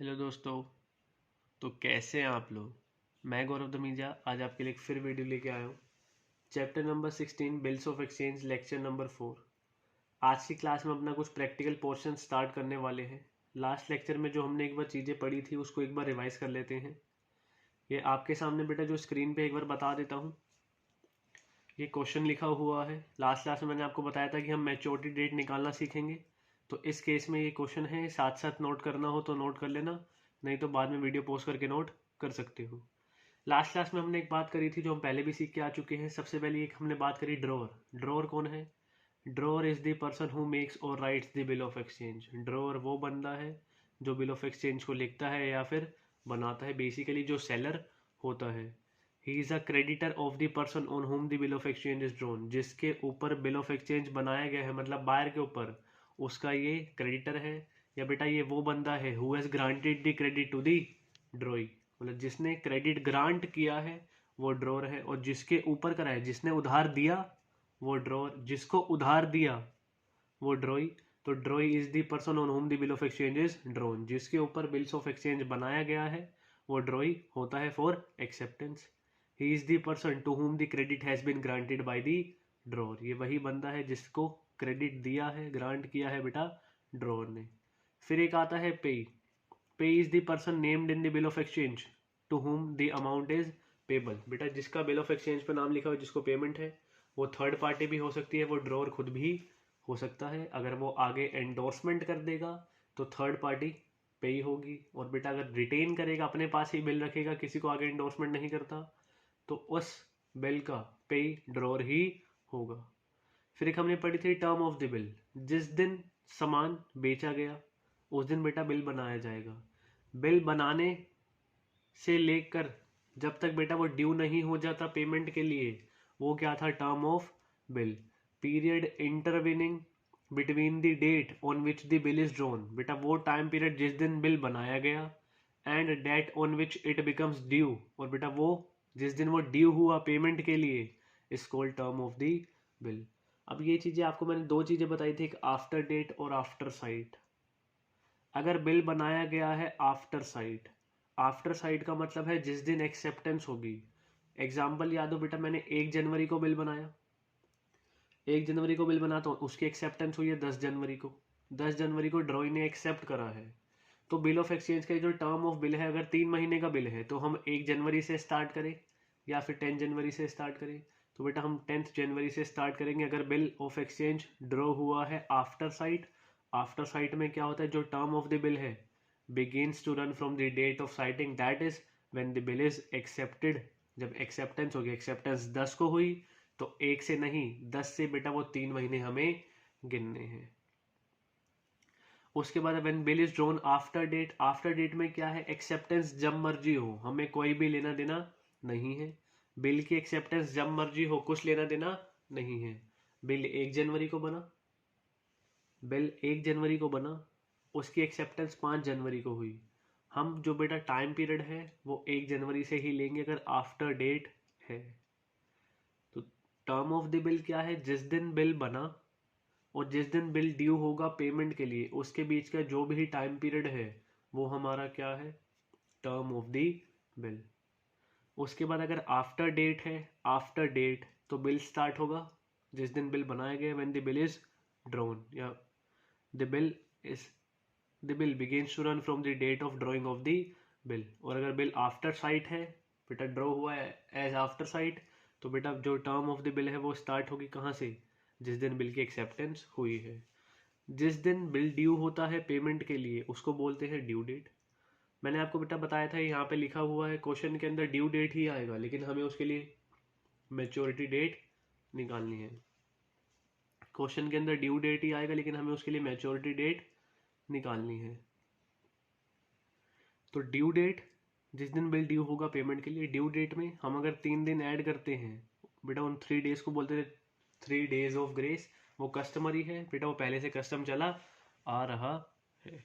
Hello दोस्तों। तो कैसे हैं आप लोग। मैं गौरव दमीजा आज आपके लिए एक फिर वीडियो लेके आया हूँ। Chapter number 16 bills of exchange, lecture number 4। आज की क्लास में अपना कुछ प्रैक्टिकल पोर्शन स्टार्ट करने वाले हैं। लास्ट लेक्चर में जो हमने एक बार चीज़ें पढ़ी थी उसको एक बार रिवाइज कर लेते हैं। ये आपके सामने बेटा जो स्क्रीन पे एक बार बता देता हूँ। ये क्वेश्चन लिखा हुआ है। लास्ट क्लास में मैंने आपको बताया था कि हम मैच्योरिटी डेट निकालना सीखेंगे। तो इस केस में ये क्वेश्चन है, साथ साथ नोट करना हो तो नोट कर लेना, नहीं तो बाद में वीडियो पॉज करके नोट कर सकते हो। लास्ट क्लास में हमने एक बात करी थी जो हम पहले भी सीख के आ चुके हैं। सबसे पहले एक हमने बात करी ड्रॉअर। ड्रॉअर कौन है? Drawer is the person who makes or writes the bill of exchange. Drawer वो बंदा है जो बिल ऑफ एक्सचेंज को लिखता है या फिर बनाता है, बेसिकली जो सेलर होता है। He is a creditor of the person on home the bill of exchange is drawn. जिसके ऊपर बिल ऑफ एक्सचेंज बनाया गया है, मतलब बायर के ऊपर, उसका ये क्रेडिटर है। या बेटा ये वो बंदा है who has granted the credit to the drawee, मतलब जिसने क्रेडिट ग्रांट किया है वो ड्रॉअर है। और जिसके ऊपर करा है, जिसने उधार दिया वो ड्रॉअर, जिसको उधार दिया वो ड्रॉई। तो ड्रॉई is the person on home the bill of exchange is drawn. जिसके ऊपर बिल्स ऑफ एक्सचेंज बनाया गया है वो ड्रॉई होता है for acceptance. He is the person to whom the credit has been granted by the drawer. ये वही बंदा है जिसको क्रेडिट दिया है, ग्रांट किया है बेटा ड्रॉअर ने। फिर एक आता है payee. Payee is the person named in the bill of exchange to whom the amount is payable. बेटा जिसका बिल ऑफ एक्सचेंज पे नाम लिखा हो, जिसको पेमेंट है, वो थर्ड पार्टी भी हो सकती है, वो ड्रॉअर खुद भी हो सकता है। अगर वो आगे एंडोर्समेंट कर देगा तो थर्ड पार्टी पे ही होगी। और बेटा अगर रिटेन करेगा, अपने पास ही बिल रखेगा, किसी को आगे एंडोर्समेंट नहीं करता, तो उस बिल का पे ड्रॉअर ही होगा। फिर एक हमने पढ़ी थी टर्म ऑफ द बिल। जिस दिन सामान बेचा गया उस दिन बेटा बिल बनाया जाएगा। बिल बनाने से लेकर जब तक बेटा वो ड्यू नहीं हो जाता पेमेंट के लिए, वो क्या था? Term of bill. Period intervening between the date on which the bill is drawn. बेटा वो टाइम पीरियड जिस दिन बिल बनाया गया and date on which it becomes due, और बेटा वो जिस दिन वो ड्यू हुआ पेमेंट के लिए, is called term of the bill. अब ये चीज़ें आपको मैंने दो चीज़ें बताई थी, एक आफ्टर डेट और आफ्टर साइट। अगर बिल बनाया गया है आफ्टर साइट, आफ्टर साइट का मतलब है जिस दिन एक्सेप्टेंस होगी। एग्जाम्पल याद हो बेटा, मैंने 1 जनवरी को बिल बनाया, 1 जनवरी को बिल बनाता हूँ, उसकी एक्सेप्टेंस हुई है 10 जनवरी को। 10 जनवरी को ड्रॉई ने एक्सेप्ट करा है। तो बिल ऑफ एक्सचेंज का जो टर्म ऑफ बिल है, अगर 3 महीने का बिल है तो हम 1 जनवरी से स्टार्ट करें या फिर 10 जनवरी से स्टार्ट करें। तो बेटा हम 10 जनवरी से स्टार्ट करेंगे अगर बिल ऑफ एक्सचेंज ड्रॉ हुआ है आफ्टर साइट। आफ्टर साइट में क्या होता है, जो टर्म ऑफ द बिल है begins to run from the date of citing, that is when the bill is accepted। जब एक्सेप्टेंस होगी, एक्सेप्टेंस 10 को हुई, तो 1 से नहीं 10 से बेटा वो 3 महीने हमें गिनने हैं। उसके बाद when bill is drawn after date, after date में क्या है, एक्सेप्टेंस जब मर्जी हो, हमें कोई भी लेना देना नहीं है। बिल की एक्सेप्टेंस जब मर्जी हो, कुछ लेना देना नहीं है। बिल 1 जनवरी को बना, बिल 1 जनवरी को बना, उसकी एक्सेप्टेंस 5 जनवरी को हुई। हम जो बेटा टाइम पीरियड है वो 1 जनवरी से ही लेंगे अगर आफ्टर डेट है। तो टर्म ऑफ द बिल क्या है, जिस दिन बिल बना और जिस दिन बिल ड्यू होगा पेमेंट के लिए, उसके बीच का जो भी टाइम पीरियड है वो हमारा क्या है, टर्म ऑफ द बिल। उसके बाद अगर आफ्टर डेट है, आफ्टर डेट तो बिल स्टार्ट होगा जिस दिन बिल बनाया गया, when the bill is drawn, या the bill is the bill begins to run from the date of drawing of the bill। और अगर बिल आफ्टर साइट है, बेटा ड्रॉ हुआ है एज आफ्टर साइट, तो बेटा जो टर्म ऑफ द बिल है वो स्टार्ट होगी कहाँ से, जिस दिन बिल की एक्सेप्टेंस हुई है। जिस दिन बिल ड्यू होता है पेमेंट के लिए उसको बोलते हैं ड्यू डेट। मैंने आपको बेटा बताया था यहाँ पे लिखा हुआ है क्वेश्चन के अंदर ड्यू डेट ही आएगा, लेकिन हमें उसके लिए मेच्योरिटी डेट निकालनी है। क्वेश्चन के अंदर ड्यू डेट ही आएगा लेकिन हमें उसके लिए मेच्योरिटी डेट निकालनी है। तो ड्यू डेट जिस दिन बिल ड्यू होगा पेमेंट के लिए, ड्यू डेट में हम अगर 3 दिन ऐड करते हैं, बेटा उन 3 डेज को बोलते थे 3 डेज ऑफ ग्रेस। वो कस्टमरी है बेटा, वो पहले से कस्टम चला आ रहा है।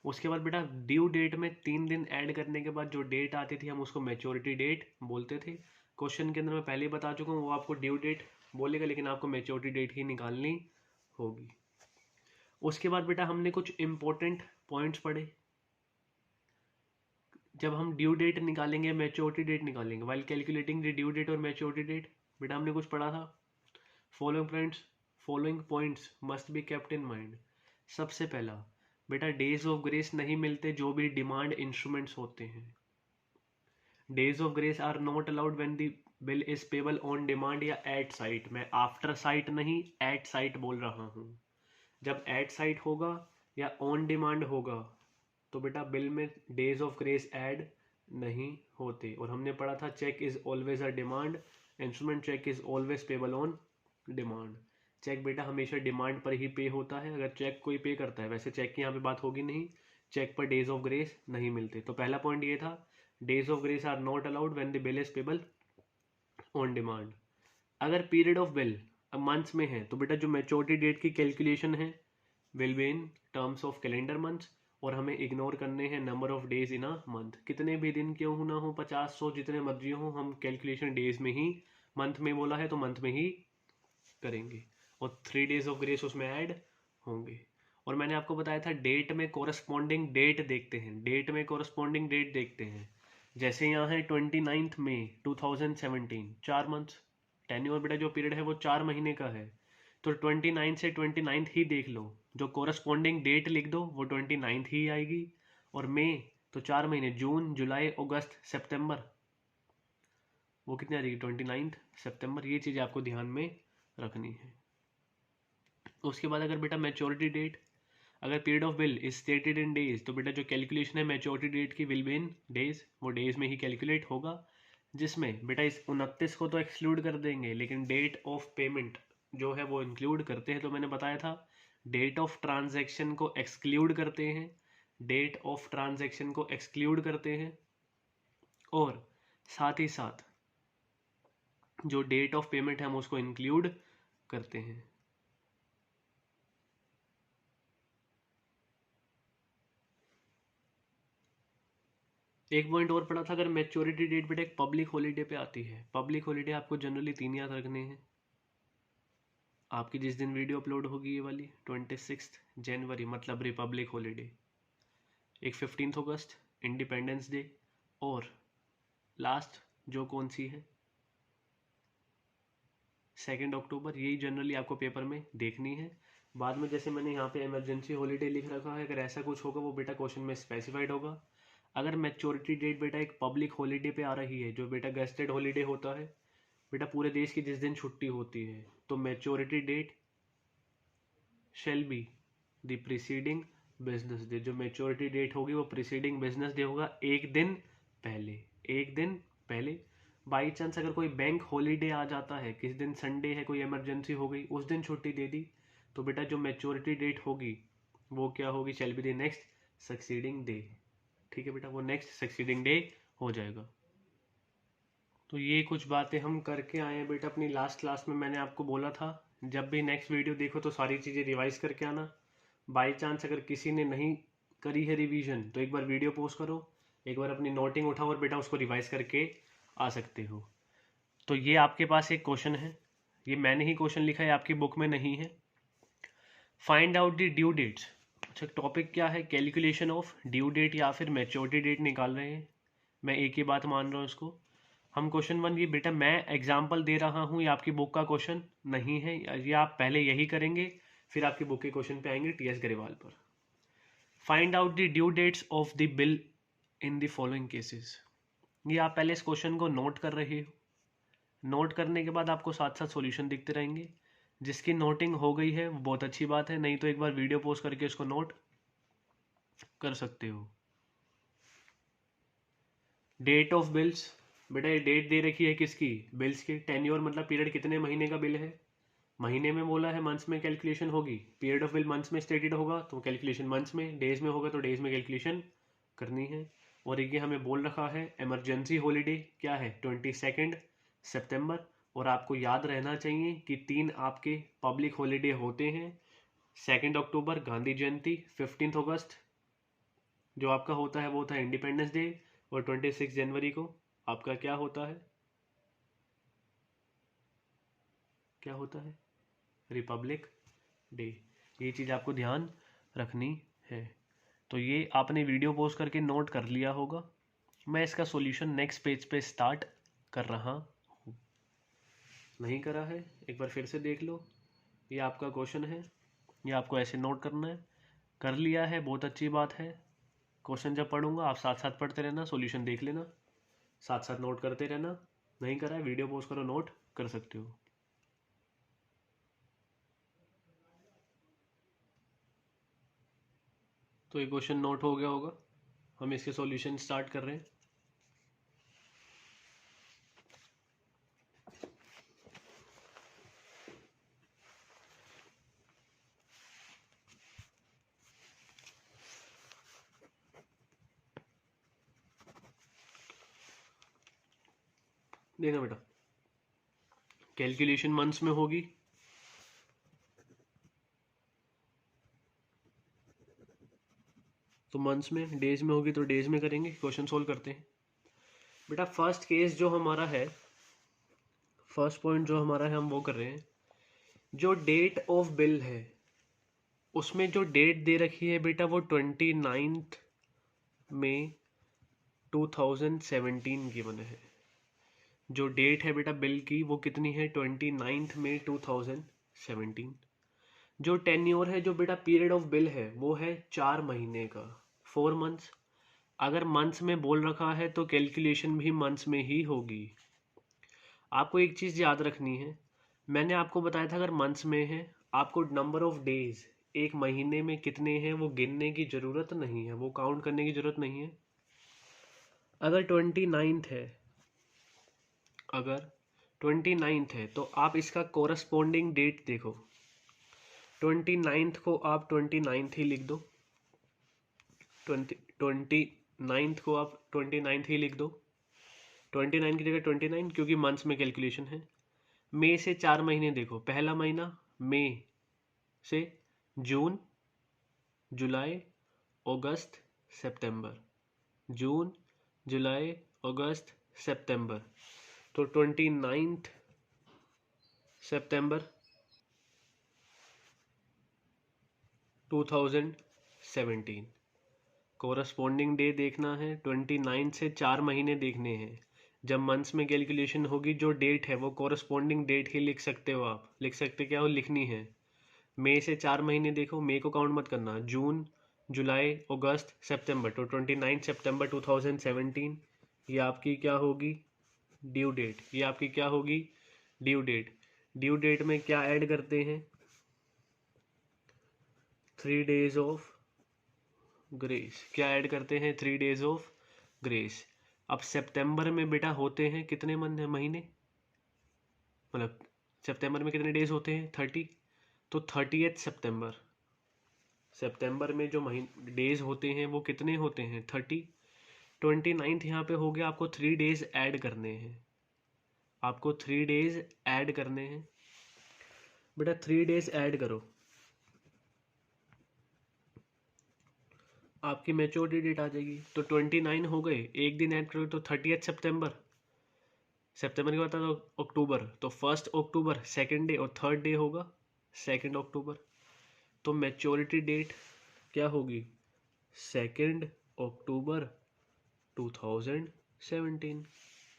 उसके बाद बेटा ड्यू डेट में 3 दिन ऐड करने के बाद जो डेट आती थी हम उसको मेच्योरिटी डेट बोलते थे। क्वेश्चन के अंदर मैं पहले ही बता चुका हूँ, वो आपको ड्यू डेट बोलेगा लेकिन आपको मेच्योरिटी डेट ही निकालनी होगी। उसके बाद बेटा हमने कुछ इंपॉर्टेंट पॉइंट्स पढ़े। जब हम ड्यू डेट निकालेंगे, मैच्योरिटी डेट निकालेंगे, while calculating the due date और मैच्योरिटी डेट, बेटा हमने कुछ पढ़ा था। Following points must be kept in mind. सबसे पहला बेटा, डेज ऑफ ग्रेस नहीं मिलते जो भी डिमांड इंस्ट्रूमेंट्स होते हैं। Days of grace are not allowed when the bill is payable on demand या एट साइट। मैं आफ्टर साइट नहीं, एट साइट बोल रहा हूँ। जब एट साइट होगा या ऑन डिमांड होगा तो बेटा बिल में डेज ऑफ ग्रेस ऐड नहीं होते। और हमने पढ़ा था cheque is always a demand instrument, cheque is always payable on demand. Cheque बेटा हमेशा डिमांड पर ही पे होता है अगर चेक कोई पे करता है। वैसे चेक की यहाँ पे बात होगी नहीं, चेक पर डेज ऑफ ग्रेस नहीं मिलते। तो पहला पॉइंट ये था, days of grace are not allowed when the bill is payable on demand. अगर पीरियड ऑफ बिल मंथ्स में है तो बेटा जो मैच्योरिटी डेट की कैलकुलेशन है will be in terms of calendar months, और हमें इग्नोर करने हैं number of days in a month. कितने भी दिन क्यों ना हो, 50 100 जितने मर्जी हो, हम कैलकुलेशन डेज में ही, मंथ में बोला है तो मंथ में ही करेंगे, और 3 डेज ऑफ ग्रेस उसमें ऐड होंगे। और मैंने आपको बताया था डेट में कोरस्पॉन्डिंग डेट देखते हैं, डेट में कोरस्पॉन्डिंग डेट देखते हैं। जैसे यहाँ है 29 मई 2017, 4 मंथ्स। टेन्योर बेटा जो पीरियड है वो 4 महीने का है, तो 29 से 29 ही देख लो, जो कोरस्पॉन्डिंग डेट लिख दो वो 29 ही आएगी। और मई तो 4 महीने, जून जुलाई अगस्त सितंबर, वो कितनी आ जाएगी 29 सितंबर। ये चीज़ आपको ध्यान में रखनी है। उसके बाद अगर बेटा मैच्योरिटी डेट, अगर period of bill is stated in days तो बेटा जो कैलकुलेशन है मैच्योरिटी डेट की विल बी इन डेज, वो डेज में ही कैलकुलेट होगा। जिसमें बेटा इस 29 को तो एक्सक्लूड कर देंगे, लेकिन डेट ऑफ पेमेंट जो है वो इंक्लूड करते हैं। तो मैंने बताया था डेट ऑफ ट्रांजैक्शन को एक्सक्लूड करते हैं, डेट ऑफ ट्रांजैक्शन को एक्सक्लूड करते हैं, और साथ ही साथ जो डेट ऑफ पेमेंट है हम उसको इंक्लूड करते हैं। एक पॉइंट और पढ़ा था, अगर मैच्योरिटी डेट बेटा एक पब्लिक हॉलीडे पे आती है, पब्लिक हॉलीडे आपको जनरली 3 याद रखने हैं। आपकी जिस दिन वीडियो अपलोड होगी ये वाली 26 जनवरी मतलब रिपब्लिक हॉलीडे, एक 15 अगस्त इंडिपेंडेंस डे, और लास्ट जो कौन सी है 2 अक्टूबर। यही जनरली आपको पेपर में देखनी है। बाद में जैसे मैंने यहाँ पे इमरजेंसी हॉलीडे लिख रखा है, अगर ऐसा कुछ होगा वो बेटा क्वेश्चन में स्पेसिफाइड होगा। अगर मैच्योरिटी डेट बेटा एक पब्लिक हॉलीडे पे आ रही है, जो बेटा गेस्टेड हॉलीडे होता है बेटा पूरे देश की जिस दिन छुट्टी होती है, तो maturity date shall be the preceding business day. जो मैच्योरिटी डेट होगी वो प्रीसीडिंग बिजनेस डे होगा, एक दिन पहले, एक दिन पहले। बाई चांस अगर कोई बैंक हॉलीडे आ जाता है, किस दिन संडे है, कोई इमरजेंसी हो गई, उस दिन छुट्टी दे दी, तो बेटा जो मैच्योरिटी डेट होगी वो क्या होगी, shell be the next succeeding day. ठीक है बेटा, वो नेक्स्ट सक्सीडिंग डे हो जाएगा। तो ये कुछ बातें हम करके आए हैं बेटा अपनी लास्ट क्लास में। मैंने आपको बोला था जब भी नेक्स्ट वीडियो देखो तो सारी चीज़ें रिवाइज करके आना। बाई चांस अगर किसी ने नहीं करी है रिवीजन तो एक बार वीडियो पोस्ट करो, एक बार अपनी नोटिंग उठाओ और बेटा उसको रिवाइज करके आ सकते हो। तो ये आपके पास एक क्वेश्चन है, ये मैंने ही क्वेश्चन लिखा है, आपकी बुक में नहीं है। Find out the due dates. अच्छा, टॉपिक क्या है, कैलकुलेशन ऑफ ड्यू डेट या फिर मैच्योरिटी डेट निकाल रहे हैं। मैं एक ही बात मान रहा हूँ इसको। हम क्वेश्चन 1 ये बेटा मैं एग्जाम्पल दे रहा हूँ, ये आपकी बुक का क्वेश्चन नहीं है, ये आप पहले यही करेंगे फिर आपकी बुक के क्वेश्चन पे आएंगे टीएस गरेवाल पर। Find out the due dates of the bill in the following cases. ये आप पहले इस क्वेश्चन को नोट कर रहे हो, नोट करने के बाद आपको साथ साथ सॉल्यूशन दिखते रहेंगे। जिसकी नोटिंग हो गई है वो बहुत अच्छी बात है, नहीं तो एक बार वीडियो पोस्ट करके उसको नोट कर सकते हो। डेट ऑफ बिल्स, बेटा ये डेट दे रखी है किसकी, बिल्स की। टेन्योर मतलब पीरियड, कितने महीने का बिल है, महीने में बोला है, मंथ्स में कैलकुलेशन होगी। पीरियड ऑफ बिल मंथ्स में स्टेटेड होगा तो कैलकुलेशन मंथ्स में, डेज में होगा तो डेज में कैलकुलेशन करनी है। और ये हमें बोल रखा है इमरजेंसी हॉलीडे क्या है 22 सितंबर। और आपको याद रहना चाहिए कि 3 आपके पब्लिक हॉलीडे होते हैं, 2 अक्टूबर गांधी जयंती, 15 अगस्त जो आपका होता है वो होता है इंडिपेंडेंस डे, और 26 जनवरी को आपका क्या होता है, क्या होता है, रिपब्लिक डे। ये चीज़ आपको ध्यान रखनी है। तो ये आपने वीडियो पोस्ट करके नोट कर लिया होगा। मैं इसका सॉल्यूशन नेक्स्ट पेज पे स्टार्ट कर रहा हूँ। नहीं करा है एक बार फिर से देख लो, ये आपका क्वेश्चन है, ये आपको ऐसे नोट करना है। कर लिया है, बहुत अच्छी बात है। क्वेश्चन जब पढ़ूंगा आप साथ साथ पढ़ते रहना, सॉल्यूशन देख लेना, साथ साथ नोट करते रहना। नहीं करा है वीडियो पॉज करो, नोट कर सकते हो। तो ये क्वेश्चन नोट हो गया होगा, हम इसके सॉल्यूशन स्टार्ट कर रहे हैं। देखना बेटा, कैलकुलेशन मंथ्स में होगी, तो मंथ्स में, डेज में होगी तो डेज में करेंगे। क्वेश्चन सोल्व करते हैं बेटा। फर्स्ट केस जो हमारा है, फर्स्ट पॉइंट जो हमारा है, हम वो कर रहे हैं। जो डेट ऑफ बिल है उसमें जो डेट दे रखी है बेटा वो 29 मई 2017 की बने है। जो डेट है बेटा बिल की वो कितनी है, 29 मई 2017। जो टेन्योर है, जो बेटा पीरियड ऑफ बिल है वो है 4 महीने का, 4 मंथ्स। अगर मंथ्स में बोल रखा है तो कैलकुलेशन भी मंथ्स में ही होगी। आपको एक चीज़ याद रखनी है, मैंने आपको बताया था अगर मंथ्स में है आपको नंबर ऑफ डेज, एक महीने में कितने हैं वो गिनने की ज़रूरत नहीं है, वो काउंट करने की ज़रूरत नहीं है। अगर 29 है, अगर 29 है तो आप इसका कोरस्पोंडिंग डेट देखो। 29 को आप 29 ही लिख दो, 29 को आप 29 ही लिख दो, 29 की जगह 29, क्योंकि मंथ्स में कैलकुलेशन है। मई से 4 महीने देखो, पहला महीना मई से जून, जुलाई, अगस्त, सितंबर, जून, जुलाई, अगस्त, सितंबर, तो 29 सितंबर 2017। कोरस्पोंडिंग डे देखना है, 29 से 4 महीने देखने हैं। जब मंथ्स में कैलकुलेशन होगी जो डेट है वो कोरस्पोंडिंग डेट ही लिख सकते हो, आप लिख सकते क्या हो, लिखनी है। मई से 4 महीने देखो, मई को काउंट मत करना, जून, जुलाई, अगस्त, सितंबर, तो 29 सितंबर 2017 ये आपकी क्या होगी, ड्यू डेट। ये आपकी क्या होगी, ड्यू डेट। ड्यू डेट में क्या ऐड करते हैं, 3 डेज ऑफ ग्रेस। क्या ऐड करते हैं, 3 डेज ऑफ ग्रेस। अब सितंबर में बेटा होते हैं कितने महीने, मतलब सितंबर में कितने डेज होते हैं, 30, तो 30th सितंबर। सितंबर में जो महीने डेज होते हैं वो कितने होते हैं, 30। 29 यहाँ पे हो गया, आपको 3 डेज ऐड करने हैं, आपको 3 डेज ऐड करने हैं बेटा। 3 डेज ऐड करो, आपकी मैच्योरिटी डेट आ जाएगी। तो 29 हो गए, एक दिन ऐड करोगे तो 30th सितंबर। सितंबर के बाद तो अक्टूबर, तो 1 अक्टूबर सेकंड डे और थर्ड डे होगा 2 अक्टूबर। तो मैच्योरिटी डेट क्या होगी, 2 अक्टूबर 2017।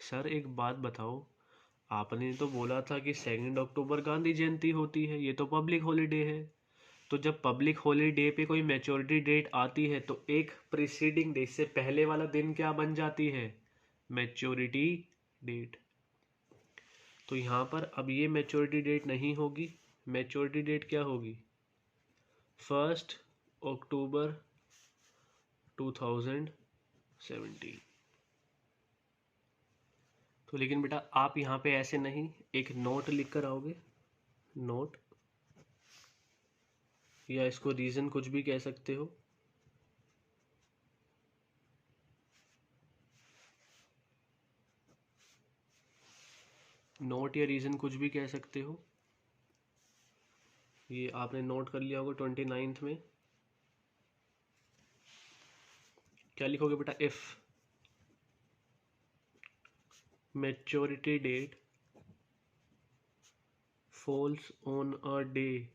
सर एक बात बताओ, आपने तो बोला था कि 2 अक्टूबर गांधी जयंती होती है, ये तो पब्लिक हॉलीडे है। तो जब पब्लिक हॉलीडे पे कोई मैच्योरिटी डेट आती है तो एक प्रीसीडिंग डे से पहले वाला दिन क्या बन जाती है, मैच्योरिटी डेट। तो यहाँ पर अब ये मैच्योरिटी डेट नहीं होगी, मैच्योरिटी डेट क्या होगी, 1 अक्टूबर 2017। तो लेकिन बेटा आप यहाँ पे ऐसे नहीं, एक नोट लिख कर आओगे, नोट, या इसको रीज़न कुछ भी कह सकते हो। नोट या रीज़न कुछ भी कह सकते हो। ये आपने नोट कर लिया होगा 29 में। क्या लिखोगे बेटा, if maturity date falls on a day,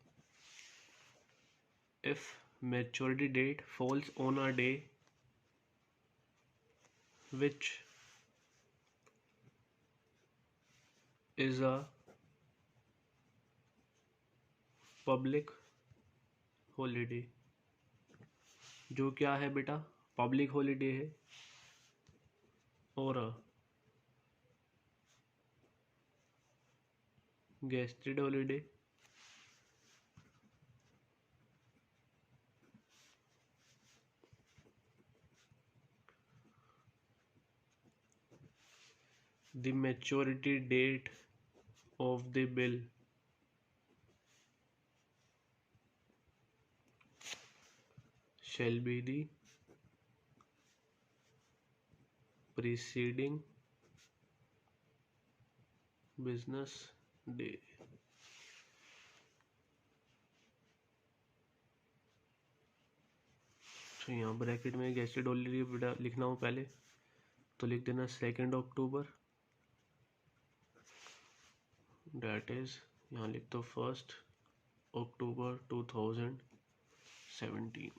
if maturity date falls on a day which is a public holiday, जो क्या है बेटा, पब्लिक हॉलीडे है और gazetted holiday, the maturity date of the bill shall be the preceding business day। तो यहाँ bracket में gazetted holiday लिखना हो पहले तो लिख देना 2 अक्टूबर, डेट इज यहाँ लिख दो 1 अक्टूबर 2017।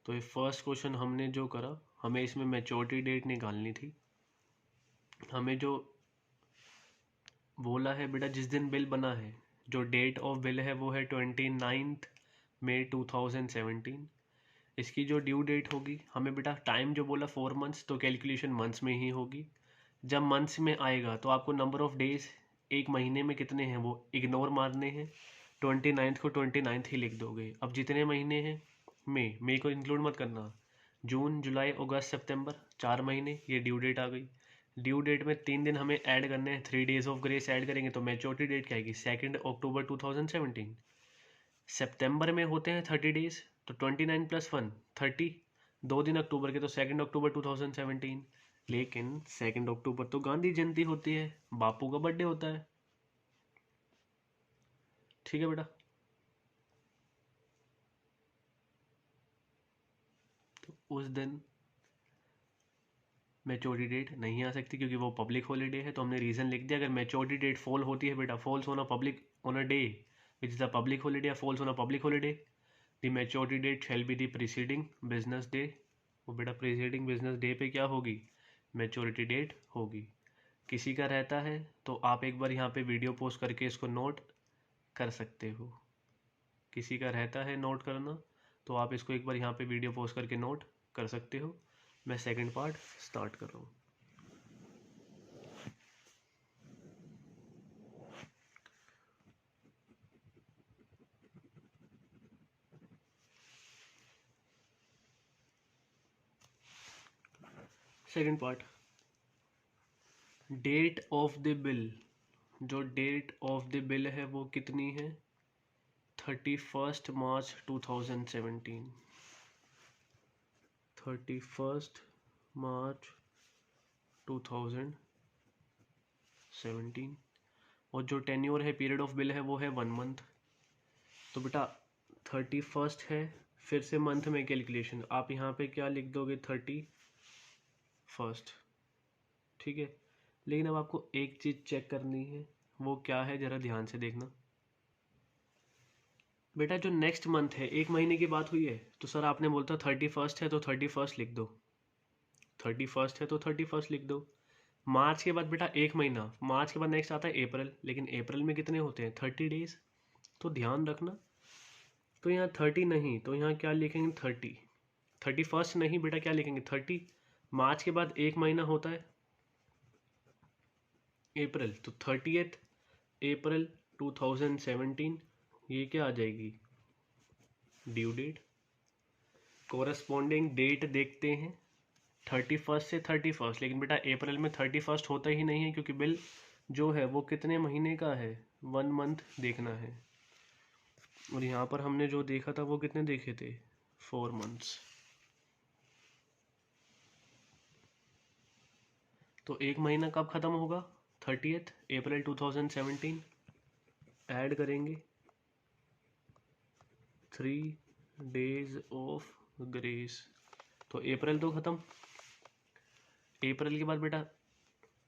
तो ये फर्स्ट क्वेश्चन हमने जो करा, हमें इसमें मैच्योरिटी डेट निकालनी थी। हमें जो बोला है बेटा जिस दिन बिल बना है, जो डेट ऑफ बिल है वो है 29 मई 2017। इसकी जो ड्यू डेट होगी, हमें बेटा टाइम जो बोला 4 मंथ्स, तो कैलकुलेशन मंथ्स में ही होगी। जब मंथ्स में आएगा तो आपको नंबर ऑफ डेज एक महीने में कितने हैं वो इग्नोर मारने हैं, 29 को 29 ही लिख दोगे। अब जितने महीने हैं, मई को इंक्लूड मत करना, जून जुलाई अगस्त सितंबर 4 महीने, ये ड्यू डेट आ गई। ड्यू डेट में 3 दिन हमें ऐड करने हैं, 3 डेज ऑफ ग्रेस ऐड करेंगे तो मैच्योरिटी डेट क्या आएगी 2 अक्टूबर 2017। सितंबर में होते हैं 30 डेज, तो 29 + 1 30, 2 दिन अक्टूबर के, तो 2 अक्टूबर 2017। लेकिन 2 अक्टूबर तो गांधी जयंती होती है, बापू का बर्थडे होता है। ठीक है बेटा, तो उस दिन मैच्योरिटी डेट नहीं आ सकती क्योंकि वो पब्लिक हॉलीडे है। तो हमने रीज़न लिख दिया, अगर मैच्योरिटी डेट फॉल होती है बेटा, falls on a public on a day which is the public holiday, falls on a public holiday, the maturity date shall be the preceding business day. वो बेटा प्रीसीडिंग बिजनेस डे पे क्या होगी, maturity date होगी। किसी का रहता है तो आप एक बार यहाँ पे वीडियो पोस्ट करके इसको नोट कर सकते हो। किसी का रहता है नोट करना तो आप इसको एक बार यहाँ पे वीडियो पोस्ट करके नोट कर सकते हो। मैं सेकंड पार्ट स्टार्ट कर रहा हूँ। Second part, date of the bill, जो डेट ऑफ द बिल है वो कितनी है 31 मार्च 2017, 31 मार्च 2017। और जो टेन्योर है, पीरियड ऑफ बिल है वो है 1 मंथ। तो बेटा 31 है, फिर से मंथ में कैलकुलेशन, आप यहाँ पे क्या लिख दोगे 31। ठीक है, लेकिन अब आपको एक चीज़ चेक करनी है, वो क्या है ज़रा ध्यान से देखना बेटा। जो नेक्स्ट मंथ है, एक महीने की बात हुई है, तो सर आपने बोलता 31 है तो 31 लिख दो, 31 है तो 31 लिख दो। मार्च के बाद बेटा एक महीना, मार्च के बाद नेक्स्ट आता है अप्रैल, लेकिन अप्रैल में कितने होते हैं 30 डेज, तो ध्यान रखना। तो यहाँ 30 नहीं, तो यहाँ क्या लिखेंगे 30, 31 नहीं बेटा, क्या लिखेंगे 30। मार्च के बाद एक महीना होता है अप्रैल, तो 30 अप्रैल 2017, ये क्या आ जाएगी ड्यू डेट। कोरस्पॉन्डिंग डेट देखते हैं 31 से 31, लेकिन बेटा अप्रैल में 31 होता ही नहीं है क्योंकि बिल जो है वो कितने महीने का है 1 मंथ देखना है। और यहाँ पर हमने जो देखा था वो कितने देखे थे 4 मंथ्स। तो एक महीना कब ख़त्म होगा 30 अप्रैल 2017। ऐड करेंगे 3 डेज ऑफ ग्रेस, तो अप्रैल तो ख़त्म। अप्रैल के बाद बेटा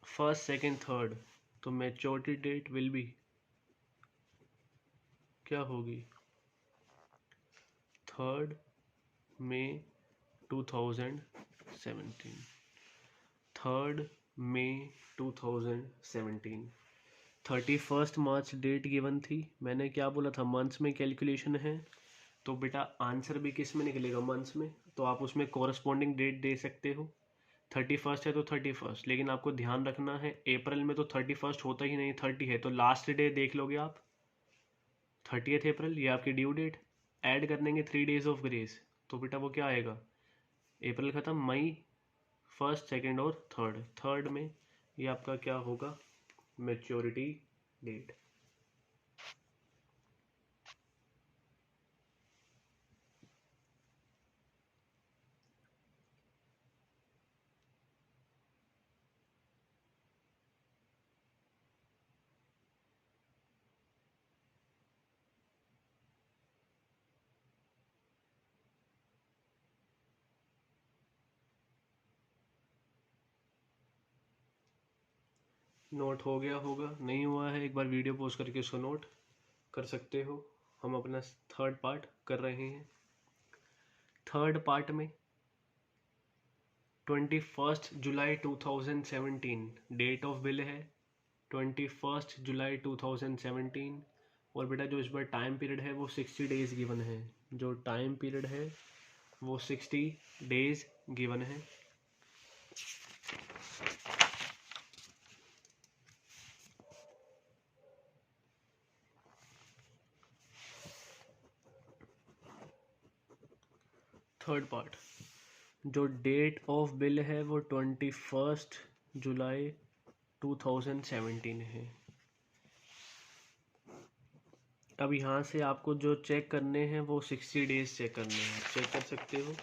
1, 2, 3, तो मैच्योरिटी डेट विल बी क्या होगी 3 मई 2017। 2017, 3 मई 2017, 31 मार्च डेट गिवन थी। मैंने क्या बोला था, मंथ्स में कैलकुलेशन है, तो बेटा आंसर भी किस में निकलेगा, मंथ्स में। तो आप उसमें कॉरस्पॉन्डिंग डेट दे सकते हो। 31 है तो 31, लेकिन आपको ध्यान रखना है अप्रैल में तो 31 होता ही नहीं, 30 है, तो लास्ट डे देख लोगे आप 30 अप्रैल, ये आपकी ड्यू डेट। ऐड कर देंगे 3 डेज ऑफ ग्रेस, तो बेटा वो क्या आएगा, अप्रैल ख़त्म, मई 1, 2 और 3 में ये आपका क्या होगा, मैच्योरिटी डेट। नोट हो गया होगा, नहीं हुआ है एक बार वीडियो पॉज करके उसको नोट कर सकते हो। हम अपना 3rd पार्ट कर रहे हैं। 3rd पार्ट में 21 जुलाई 2017 डेट ऑफ बिल है, 21 जुलाई 2017। और बेटा जो इस बार टाइम पीरियड है वो 60 डेज गिवन है, जो टाइम पीरियड है वो 60 डेज गिवन है। थर्ड पार्ट, जो डेट ऑफ बिल है वो 21 जुलाई 2017 है। अब यहाँ से आपको जो चेक करने हैं वो 60 डेज चेक करने हैं, चेक कर सकते हो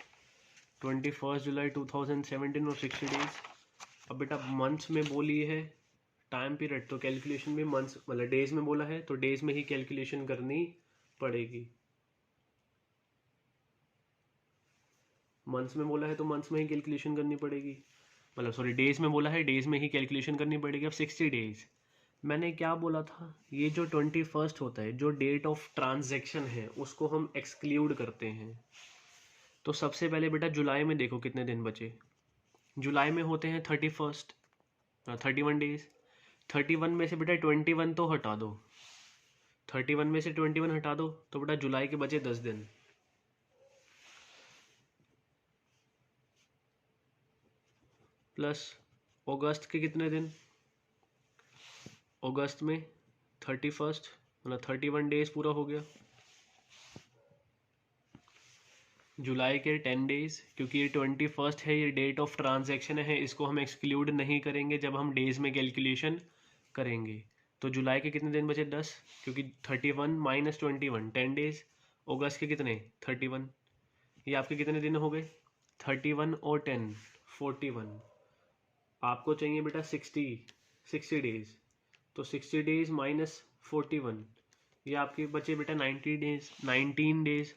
21 जुलाई 2017 और 60 डेज। अब बेटा मंथ्स में बोली है टाइम पीरियड, तो कैलकुलेशन में मंथ्स मतलब डेज में बोला है तो डेज में ही कैलकुलेशन करनी पड़ेगी। मंथ्स में बोला है तो मंथ्स में ही कैलकुलेशन करनी पड़ेगी, मतलब सॉरी डेज में बोला है डेज में ही कैलकुलेशन करनी पड़ेगी। अब 60 डेज मैंने क्या बोला था, ये जो 21 होता है जो डेट ऑफ ट्रांजैक्शन है उसको हम एक्सक्लूड करते हैं। तो सबसे पहले बेटा जुलाई में देखो कितने दिन बचे, जुलाई में होते हैं 31 डेज। 31 में से बेटा 21 तो हटा दो, 31 में से 21 हटा दो तो बेटा जुलाई के बचे 10 दिन। प्लस अगस्त के कितने दिन, अगस्त में 31 मतलब 31 डेज पूरा हो गया। जुलाई के 10 डेज, क्योंकि ये 21 है, ये डेट ऑफ ट्रांजैक्शन है, इसको हम एक्सक्लूड नहीं करेंगे जब हम डेज में कैलकुलेशन करेंगे। तो जुलाई के कितने दिन बचे 10, क्योंकि 31 माइनस 21 10 डेज। अगस्त के कितने 31, ये आपके कितने दिन हो गए 31 और 10 41। आपको चाहिए बेटा 60 डेज, तो 60 डेज माइनस 41, ये आपके बचे बेटा 90 डेज 19 डेज।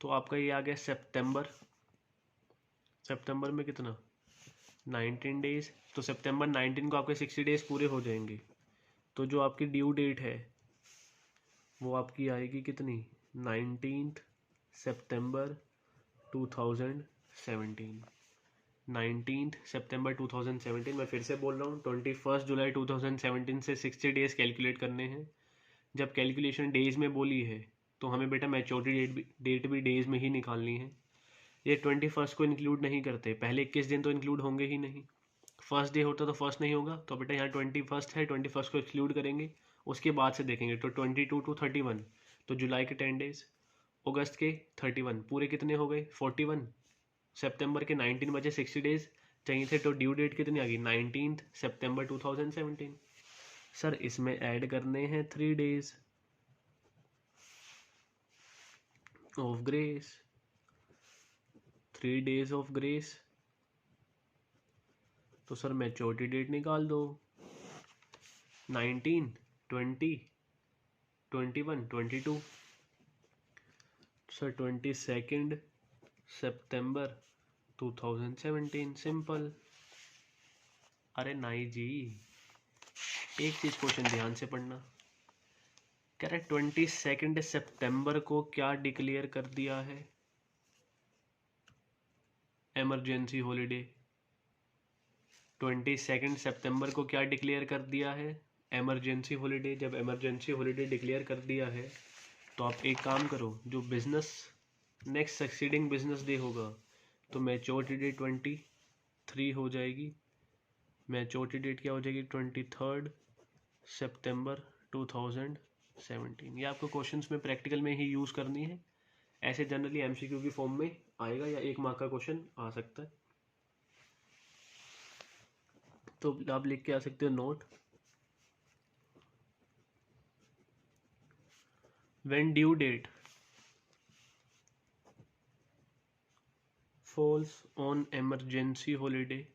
तो आपका ये आ गया सितंबर, सितंबर में कितना 19 डेज, तो सितंबर 19 को आपके 60 डेज पूरे हो जाएंगे। तो जो आपकी ड्यू डेट है वो आपकी आएगी कितनी 19 सितंबर 2017। 19 सितंबर 2017, मैं फिर से बोल रहा हूँ 21 जुलाई 2017 से 60 डेज कैलकुलेट करने हैं। जब कैलकुलेशन डेज में बोली है तो हमें बेटा मैच्योरिटी डेट भी डेज में ही निकालनी है। ये 21 को इंक्लूड नहीं करते, पहले 21 दिन तो इंक्लूड होंगे ही नहीं। फर्स्ट डे होता तो फर्स्ट नहीं होगा, तो बेटा यहाँ 21 है, 21 को एक्सक्लूड करेंगे, उसके बाद से देखेंगे। तो 22 to 31 तो जुलाई के 10 डेज, अगस्त के 31 पूरे कितने हो गए 41, सितंबर के 19 बचे 60 डेज चाहिए थे, तो ड्यू डेट कितनी आ गई 19 सितंबर 2017। सर इसमें ऐड करने हैं 3 days of grace, 3 days of grace. तो सर मैच्योरिटी डेट निकाल दो 19 20 21 22। सर 22 सितंबर 2017 सिंपल। अरे नहीं जी, एक चीज क्वेश्चन ध्यान से पढ़ना, कह रहे 22 सितंबर को क्या डिक्लेयर कर दिया है, इमरजेंसी हॉलीडे। 22 सितंबर को क्या डिक्लेयर कर दिया है? Emergency holiday. जब इमरजेंसी हॉलीडे डिक्लेयर कर दिया है तो आप एक काम करो, जो business next succeeding business day होगा तो मैच्योरिटी डेट 23 हो जाएगी। मैच्योरिटी डेट क्या हो जाएगी? 23 सितंबर 2017। ये आपको क्वेश्चंस में प्रैक्टिकल में ही यूज़ करनी है। ऐसे जनरली एमसीक्यू की फॉर्म में आएगा या 1 मार्क का क्वेश्चन आ सकता है, तो आप लिख के आ सकते हो note. When due date falls on emergency holiday,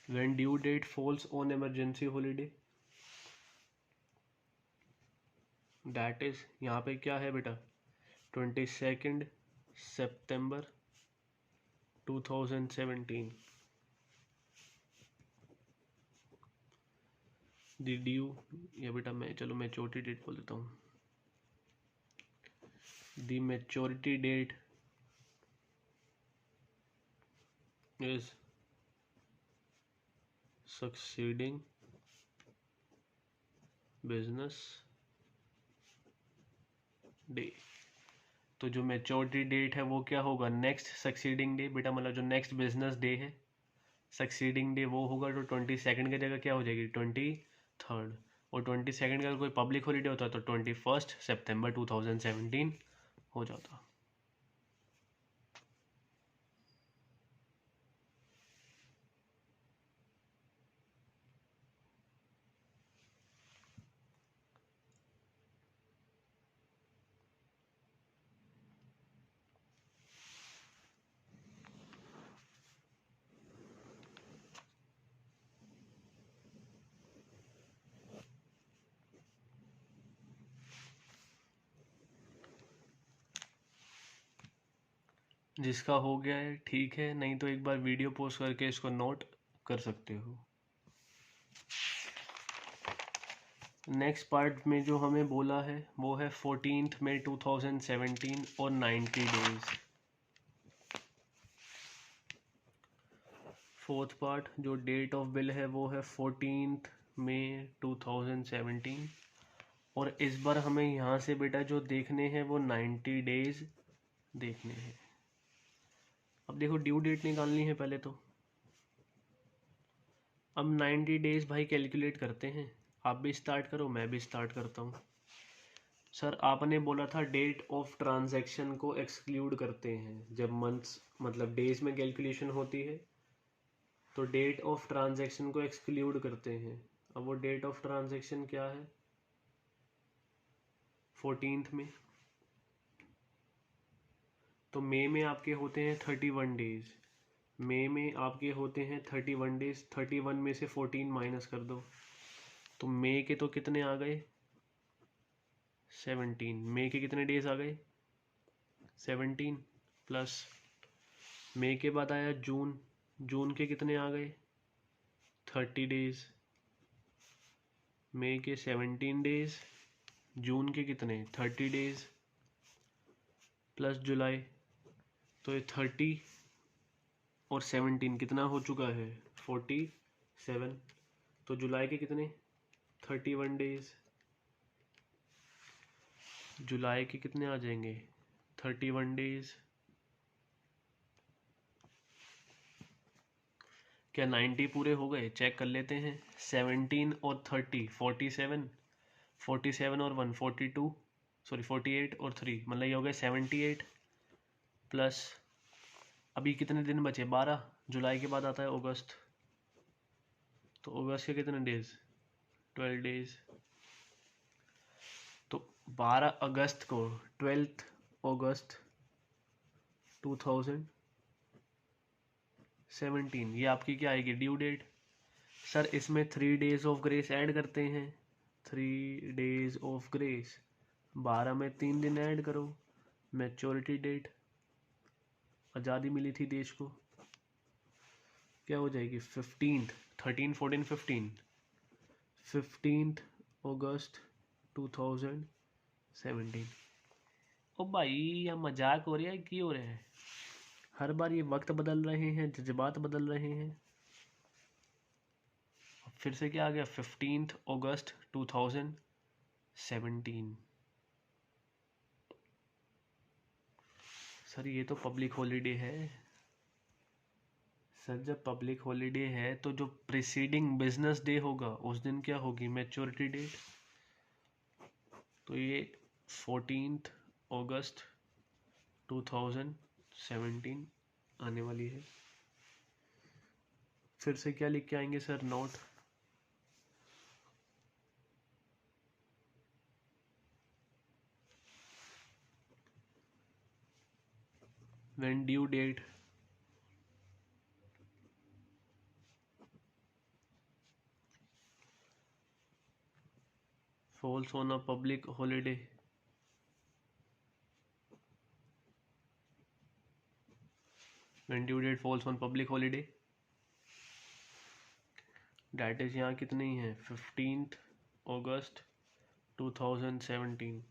when due date falls on emergency holiday, that is यहाँ पे क्या है बेटा? 22 सितंबर 2017। दी ड्यू, या बेटा मैं चलो मैच्योरिटी डेट बोल देता हूँ। The maturity date is succeeding business day. तो जो मैच्योरिटी डेट है वो क्या होगा? नेक्स्ट सक्सीडिंग डे बेटा, मतलब जो नेक्स्ट बिजनेस डे है सक्सीडिंग डे वो होगा। तो 22 की जगह क्या हो जाएगी? 23। और 22 का अगर कोई पब्लिक हॉलीडे होता तो 21 सितंबर 2017 हो जाता। जिसका हो गया है ठीक है, नहीं तो एक बार वीडियो पोस्ट करके इसको नोट कर सकते हो। नेक्स्ट पार्ट में जो हमें बोला है वो है 14 मई 2017 और 90 डेज। फोर्थ पार्ट जो डेट ऑफ बिल है वो है 14 मई 2017। और इस बार हमें यहाँ से बेटा जो देखने हैं वो 90 डेज देखने हैं। अब देखो ड्यू डेट निकालनी है पहले तो। अब 90 डेज भाई कैलकुलेट करते हैं। आप भी स्टार्ट करो, मैं भी स्टार्ट करता हूँ। सर आपने बोला था डेट ऑफ ट्रांजैक्शन को एक्सक्लूड करते हैं जब मंथ्स मतलब डेज में कैलकुलेशन होती है, तो डेट ऑफ ट्रांजैक्शन को एक्सक्लूड करते हैं। अब वो डेट ऑफ ट्रांजैक्शन क्या है? 14 में। तो मई में आपके होते हैं 31 डेज। मई में आपके होते हैं 31 डेज। 31 में से 14 माइनस कर दो तो मई के तो कितने आ गए? 17। मई के कितने डेज आ गए? 17 प्लस मई के बाद आया जून। जून के कितने आ गए? 30 डेज। मई के 17 डेज, जून के कितने? 30 डेज प्लस जुलाई। तो ये 30 और 17 कितना हो चुका है? 47। तो जुलाई के कितने? 31 डेज। जुलाई के कितने आ जाएंगे? 31 डेज। क्या 90 पूरे हो गए? चेक कर लेते हैं। 17 और 30 47। 47 और 1 42, सॉरी 48 और 3 मतलब ये हो गए 78 प्लस अभी कितने दिन बचे? 12। जुलाई के बाद आता है अगस्त, तो अगस्त के कितने डेज? 12 डेज। तो 12 अगस्त को 12 अगस्त 2017 ये आपकी क्या आएगी? Due date. सर इसमें 3 डेज ऑफ ग्रेस ऐड करते हैं। 3 डेज ऑफ ग्रेस, 12 में 3 दिन ऐड करो। मैच्योरिटी डेट, आज़ादी मिली थी देश को, क्या हो जाएगी? 15। 13 14 15 15 अगस्त 2017। ओ भाई, या मजाक हो रहा है कि हो रहा है? हर बार ये वक्त बदल रहे हैं, जज्बात बदल रहे हैं। फिर से क्या आ गया? 15 अगस्त 2017। सर ये तो पब्लिक हॉलीडे है। सर जब पब्लिक हॉलीडे है तो जो प्रीसीडिंग बिजनेस डे होगा उस दिन क्या होगी? Maturity date. तो ये 14 अगस्त 2017 आने वाली है। फिर से क्या लिख के आएंगे sir? Note. When due date falls on a public holiday, when due date falls on public holiday, that is यहाँ कितनी है? 15 अगस्त 2017।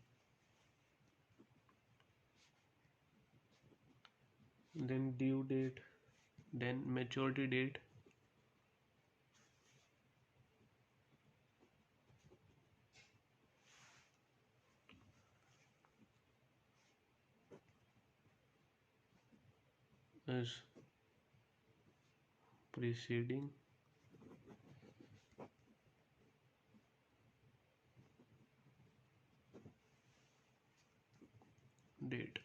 then due date, then maturity date, is preceding date।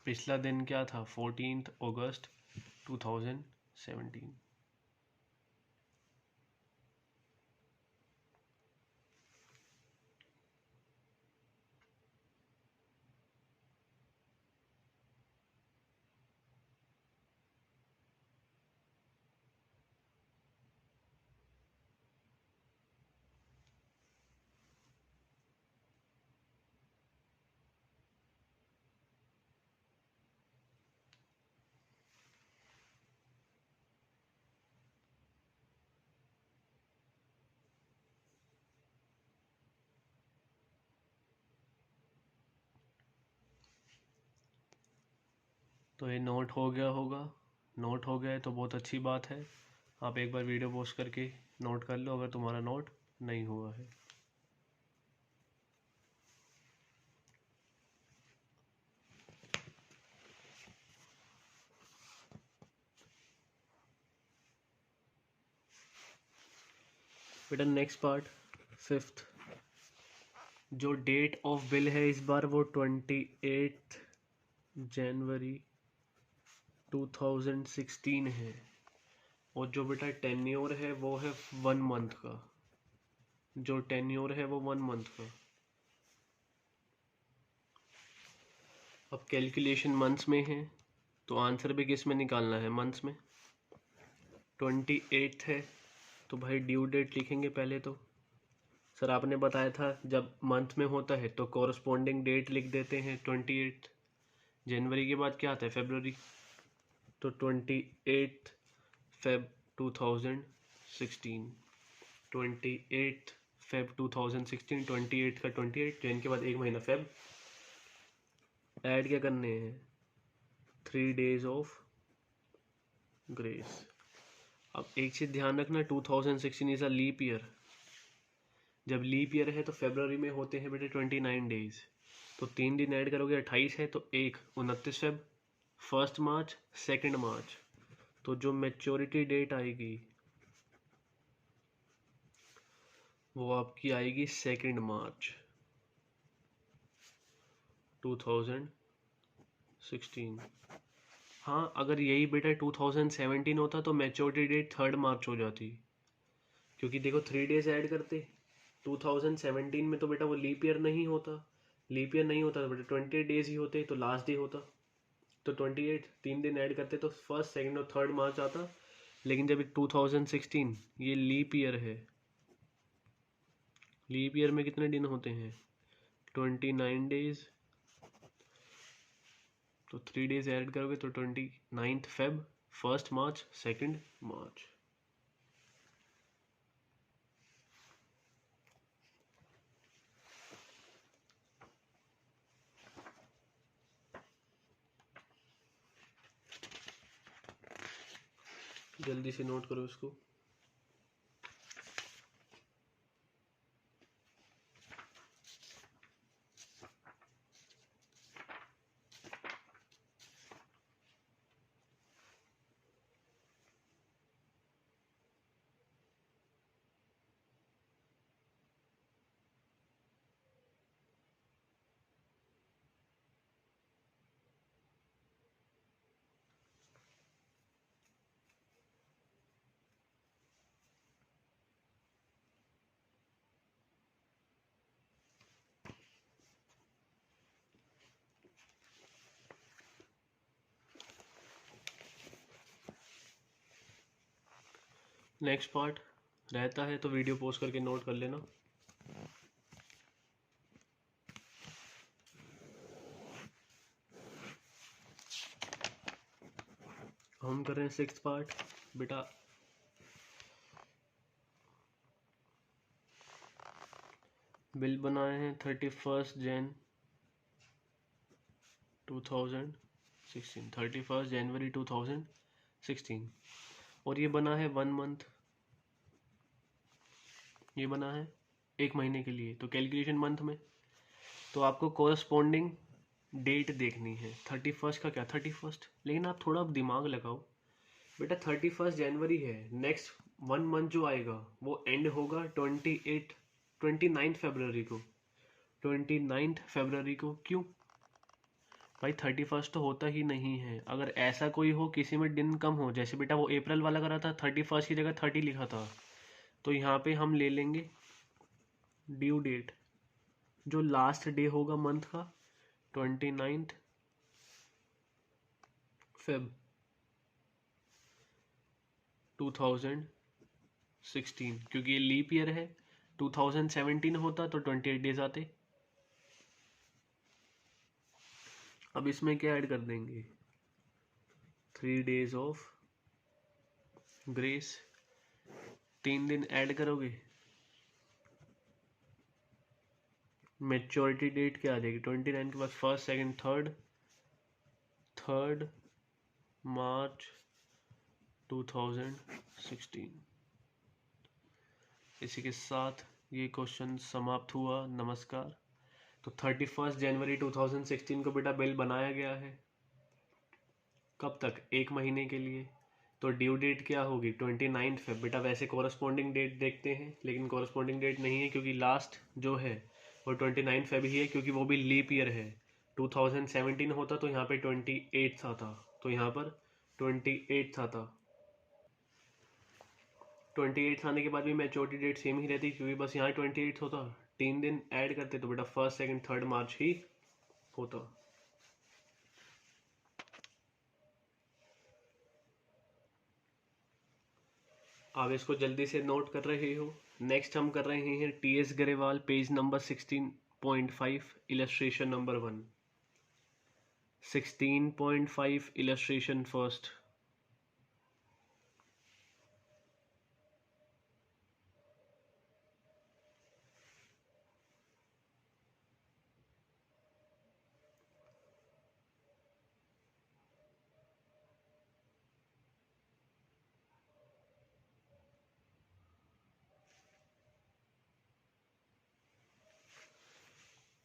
पिछला दिन क्या था? 14 अगस्त 2017। तो ये नोट हो गया होगा। नोट हो गया है तो बहुत अच्छी बात है। आप एक बार वीडियो पोस्ट करके नोट कर लो अगर तुम्हारा नोट नहीं हुआ है। बेटा नेक्स्ट पार्ट, 5th। जो डेट ऑफ बिल है इस बार वो 28 जनवरी 2016 है। और जो बेटा टेन्योर है वो है 1 मंथ का। जो टेन्योर है वो 1 मंथ का। अब कैलकुलेशन मंथ्स में है तो आंसर भी किस में निकालना है? मंथ्स में। 28 है तो भाई ड्यू डेट लिखेंगे पहले तो। सर आपने बताया था जब मंथ में होता है तो कॉरस्पॉन्डिंग डेट लिख देते हैं 28। जनवरी के बाद क्या आता है? फरवरी। तो 28 फेब 2016। 28 फेब 2016। 28 का 28, जैन के बाद एक महीना फेब। ऐड क्या करने हैं? 3 डेज ऑफ ग्रेस। अब एक चीज़ ध्यान रखना, 2016 इज़ अ लीप ईयर। जब लीप ईयर है तो फरवरी में होते हैं बेटे 29 डेज। तो 3 दिन ऐड करोगे 28 है तो 29 फेब, 1 मार्च, 2 मार्च। तो जो मैच्योरिटी डेट आएगी वो आपकी आएगी 2 मार्च 2016। हाँ, अगर यही बेटा 2017 होता तो मैच्योरिटी डेट 3 मार्च हो जाती। क्योंकि देखो 3 डेज ऐड करते 2017 में तो बेटा वो लीप ईयर नहीं होता। लीप ईयर नहीं होता तो बेटा 28 डेज ही होते तो लास्ट डे होता। तो 28 3 दिन ऐड करते तो 1, 2 और 3 मार्च आता। लेकिन जब 2016 ये लीप ईयर है, लीप ईयर में कितने दिन होते हैं? 29 डेज। तो 3 डेज ऐड करोगे तो 29 फेब, 1 मार्च, 2 मार्च। जल्दी से नोट करो इसको। नेक्स्ट पार्ट रहता है तो वीडियो पॉज करके नोट कर लेना। हम कर रहे हैं सिक्स्थ पार्ट। बेटा बिल बनाए हैं 31 जैन 2016, 31 जनवरी 2016, और ये बना है 1 मंथ, ये बना है 1 महीने के लिए। तो कैलकुलेशन मंथ में तो आपको कोरस्पॉन्डिंग डेट देखनी है। 31 का क्या 31, लेकिन आप थोड़ा दिमाग लगाओ बेटा। 31 जनवरी है, नेक्स्ट 1 मंथ जो आएगा वो एंड होगा 29 फरवरी को। 29 फरवरी को क्यों भाई? 31 तो होता ही नहीं है। अगर ऐसा कोई हो किसी में दिन कम हो, जैसे बेटा वो अप्रैल वाला करा था 31 की जगह 30 लिखा था, तो यहाँ पे हम ले लेंगे ड्यू डेट जो लास्ट डे होगा मंथ का 29 फेब 2016, क्योंकि ये लीप ईयर है। 2017 होता तो 28 डेज आते। अब इसमें क्या ऐड कर देंगे? 3 डेज ऑफ ग्रेस, 3 दिन ऐड करोगे, मेच्योरिटी डेट क्या आ जाएगी? 29 के बाद फर्स्ट सेकंड थर्ड मार्च 2016। इसी के साथ ये क्वेश्चन समाप्त हुआ। नमस्कार। तो 31 जनवरी 2016 को बेटा बिल बनाया गया है। कब तक? 1 महीने के लिए। तो ड्यू डेट क्या होगी? 29 फेब। बेटा वैसे कोरस्पॉन्डिंग डेट देखते हैं, लेकिन कोरस्पॉन्डिंग डेट नहीं है क्योंकि लास्ट जो है वो 29 फेब ही है, क्योंकि वो भी लीप ईयर है। 2017 होता तो यहाँ पे 28 आता, तो यहाँ पर 28 आता। 28 आने के बाद भी मैच्योरिटी डेट सेम ही रहती, क्योंकि बस यहाँ 28 होता। 3 दिन ऐड करते तो बेटा फर्स्ट सेकंड थर्ड मार्च ही होता। आप इसको जल्दी से नोट कर रहे हो। नेक्स्ट हम कर रहे हैं T S. Grewal, page number 16.5, illustration number 1। 16.5 illustration first.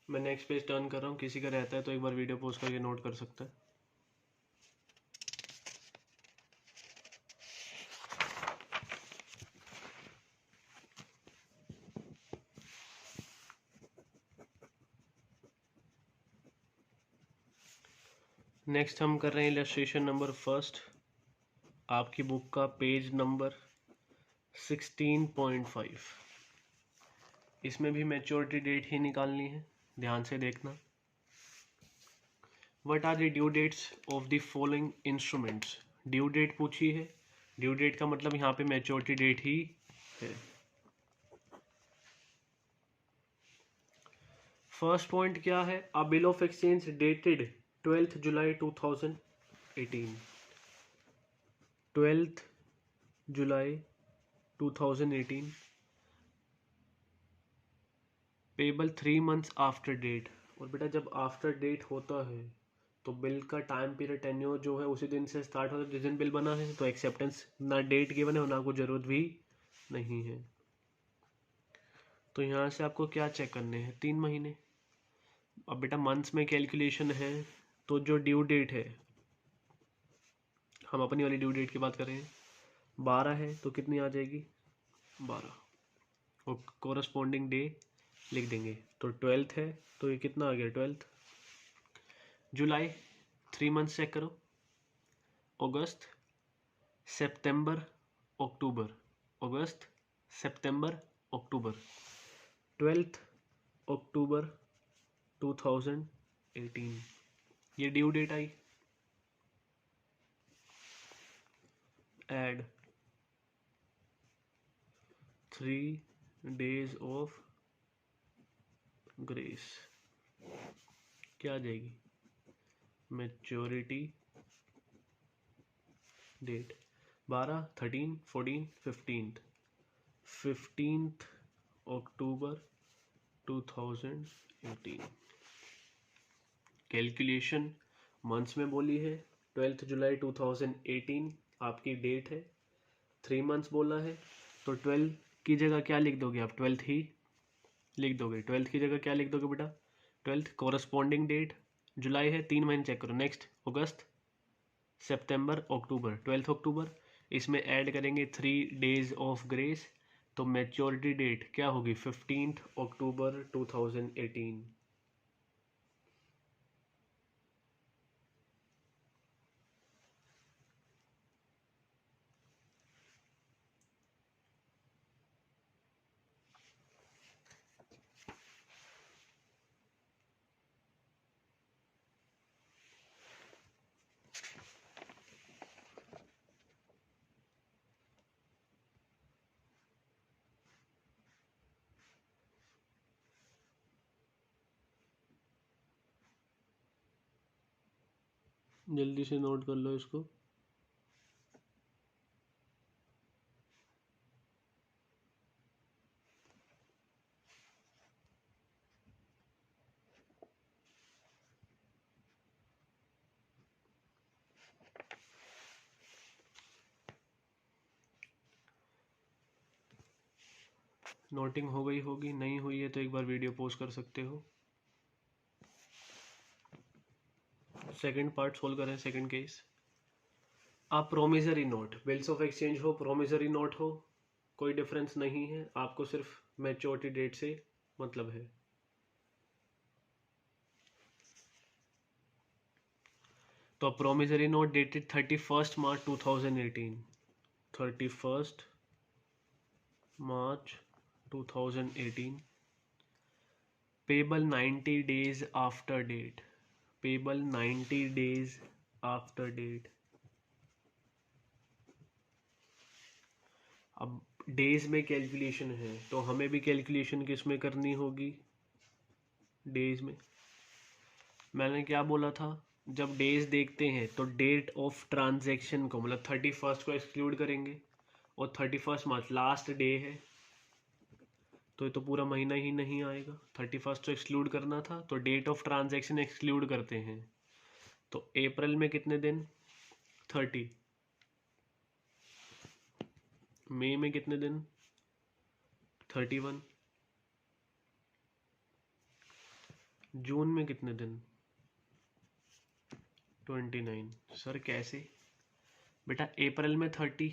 मैं नेक्स्ट पेज टर्न कर रहा हूँ, किसी का रहता है तो एक बार वीडियो पॉज करके नोट कर सकता है। नेक्स्ट हम कर रहे हैं इलस्ट्रेशन नंबर फर्स्ट, आपकी बुक का पेज नंबर 16.5। इसमें भी मैच्योरिटी डेट ही निकालनी है, ध्यान से देखना। What are the due dates of the following instruments? Due date पूछी है। ड्यू डेट का मतलब यहाँ पे मैच्योरिटी डेट ही है। फर्स्ट पॉइंट क्या है? A bill of exchange dated 12th July 2018। 12th July 2018, payable 3 months after date. और बेटा जब आफ्टर डेट होता है तो बिल का टाइम पीरियड टेन्योर जो है उसी दिन से स्टार्ट होता है जिस दिन बिल बना है, तो एक्सेप्टेंस ना डेट गिवन है और ना कोई ज़रूरत भी नहीं है। तो यहाँ से आपको क्या चेक करने हैं, 3 महीने। अब बेटा मंथ्स में कैलकुलेशन है, तो जो ड्यू डेट है, हम अपनी वाली ड्यू डेट की बात कर रहे हैं, 12 है तो कितनी आ जाएगी 12, और कोरस्पॉन्डिंग डे लिख देंगे। तो 12th है तो ये कितना आ गया 12th। जुलाई 3 मंथ्स चेक करो, अगस्त सितंबर अक्टूबर, अगस्त सितंबर अक्टूबर, 12th अक्टूबर 2018 ये ड्यू डेट आई। एड 3 days ऑफ ग्रेस, क्या आ जाएगी maturity date, 12, 13, 14, 15th October 2018। Calculation months में बोली है, 12 जुलाई 2018 आपकी डेट है, 3 मंथ्स बोला है, तो 12 की जगह क्या लिख दोगे आप, 12th ही लिख दोगे। 12th की जगह क्या लिख दोगे बेटा 12th। कोरस्पॉन्डिंग डेट जुलाई है, 3 महीने चेक करो, नेक्स्ट अगस्त सितंबर अक्टूबर, 12th अक्टूबर, इसमें ऐड करेंगे 3 days ऑफ ग्रेस, तो मैच्योरिटी डेट क्या होगी 15th अक्टूबर 2018। जल्दी से नोट कर लो इसको। नोटिंग हो गई होगी, नहीं हुई है तो एक बार वीडियो पॉज कर सकते हो। सेकंड पार्ट सोल्व करें, सेकंड केस। आप promissory note, bills of exchange हो, प्रोमिसरी नोट हो, कोई डिफरेंस नहीं है, आपको सिर्फ मैच्योरिटी डेट से मतलब है। तो promissory note dated 31st March 2018, 31st March 2018, payable 90 days after date, payable 90 days after date. अब डेज में कैलकुलेशन है तो हमें भी कैलकुलेशन किस में करनी होगी, डेज में। मैंने क्या बोला था, जब डेज देखते हैं तो डेट ऑफ ट्रांजैक्शन को मतलब 31st को एक्सक्लूड करेंगे, और 31st मार्च लास्ट डे है तो ये तो पूरा महीना ही नहीं आएगा। 31st को एक्सक्लूड करना था तो डेट ऑफ ट्रांजैक्शन एक्सक्लूड करते हैं, तो अप्रैल में कितने दिन 30, मई में कितने दिन 31, जून में कितने दिन 29। सर कैसे बेटा, अप्रैल में 30,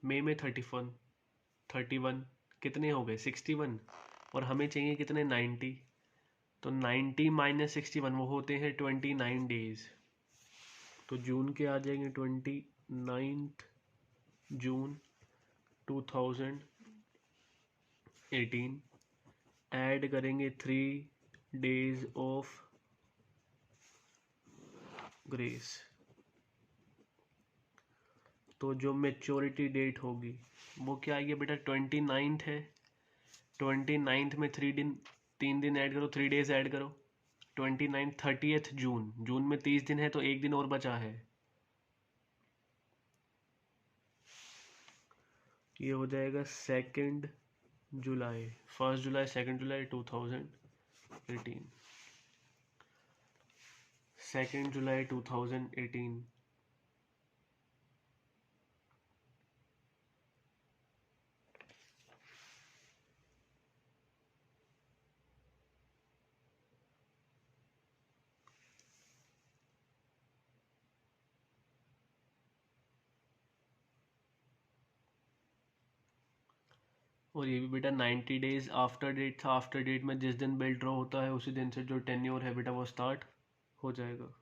मई में 31, कितने हो गए 61, और हमें चाहिए कितने 90, तो 90 माइनस 61 वो होते हैं 29 डेज, तो जून के आ जाएंगे 29 जून 2018, ऐड करेंगे 3 days ऑफ ग्रेस, तो जो मैच्योरिटी डेट होगी वो क्या आएगी बेटा 29 है, 29 में 3 दिन ऐड करो, 3 days ऐड करो, 29 30th जून, जून में 30 दिन है तो एक दिन और बचा है, ये हो जाएगा 2 जुलाई, 1 जुलाई 2 जुलाई 2018, 2 जुलाई 2018। और ये भी बेटा 90 डेज आफ्टर डेट था। आफ्टर डेट में जिस दिन बिल ड्रॉ होता है उसी दिन से जो टेन्योर है बेटा वो स्टार्ट हो जाएगा।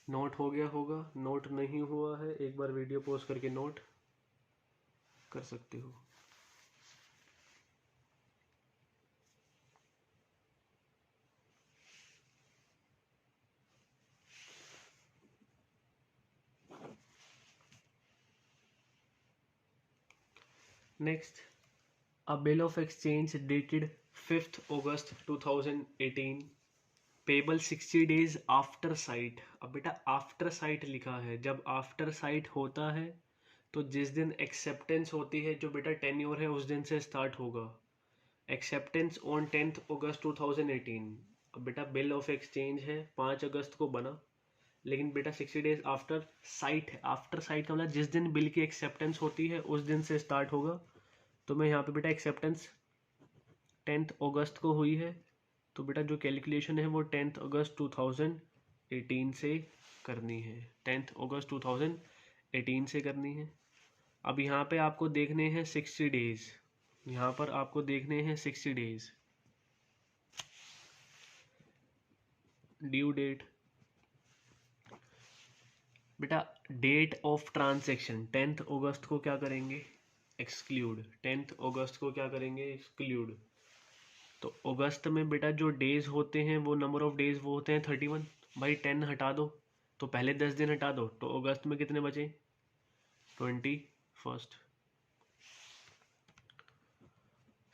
नोट हो गया होगा। नोट नहीं हुआ है एक बार वीडियो पॉज करके नोट कर सकते हो। Next, a bill of exchange dated 5th August 2018 payable 60 days after site. अब बेटा आफ्टर साइट लिखा है, जब आफ्टर साइट होता है तो जिस दिन एक्सेप्टेंस होती है जो बेटा टेन्योर है उस दिन से स्टार्ट होगा। Acceptance on 10th August 2018। अब बेटा बिल ऑफ एक्सचेंज है 5 अगस्त को बना, लेकिन बेटा 60 डेज आफ्टर साइट है। आफ्टर साइट का मतलब जिस दिन बिल की एक्सेप्टेंस होती है उस दिन से स्टार्ट होगा। तो मैं यहाँ पे बेटा एक्सेप्टेंस 10th अगस्त को हुई है, तो बेटा जो कैलकुलेशन है वो 10th अगस्त 2018 से करनी है। 10th अगस्त 2018 से करनी है। अब यहाँ पे आपको देखने हैं 60 डेज। यहाँ पर आपको देखने हैं 60 डेज। ड्यू डेट बेटा डेट ऑफ ट्रांजैक्शन 10th अगस्त को क्या करेंगे, एक्सक्लूड। 10th अगस्त को क्या करेंगे, एक्सक्लूड। तो अगस्त में बेटा जो डेज होते हैं वो नंबर ऑफ डेज वो होते हैं 31। भाई 10 हटा दो तो पहले 10 दिन हटा दो, तो अगस्त में कितने बचे 21।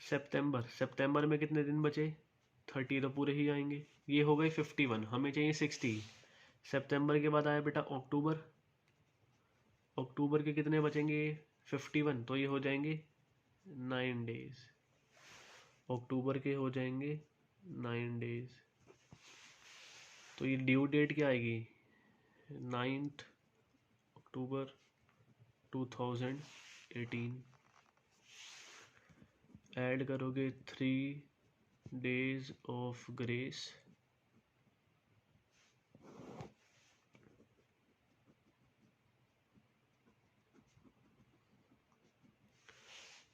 सितंबर में कितने दिन बचे 30, तो पूरे ही आएंगे। ये हो गए 51, हमें चाहिए 60। सितंबर के बाद आया बेटा अक्टूबर। अक्टूबर के कितने बचेंगे 51, तो ये हो जाएंगे 9 डेज। अक्टूबर के हो जाएंगे 9 डेज। तो ये ड्यू डेट क्या आएगी 9th अक्टूबर 2018। ऐड करोगे 3 days of grace.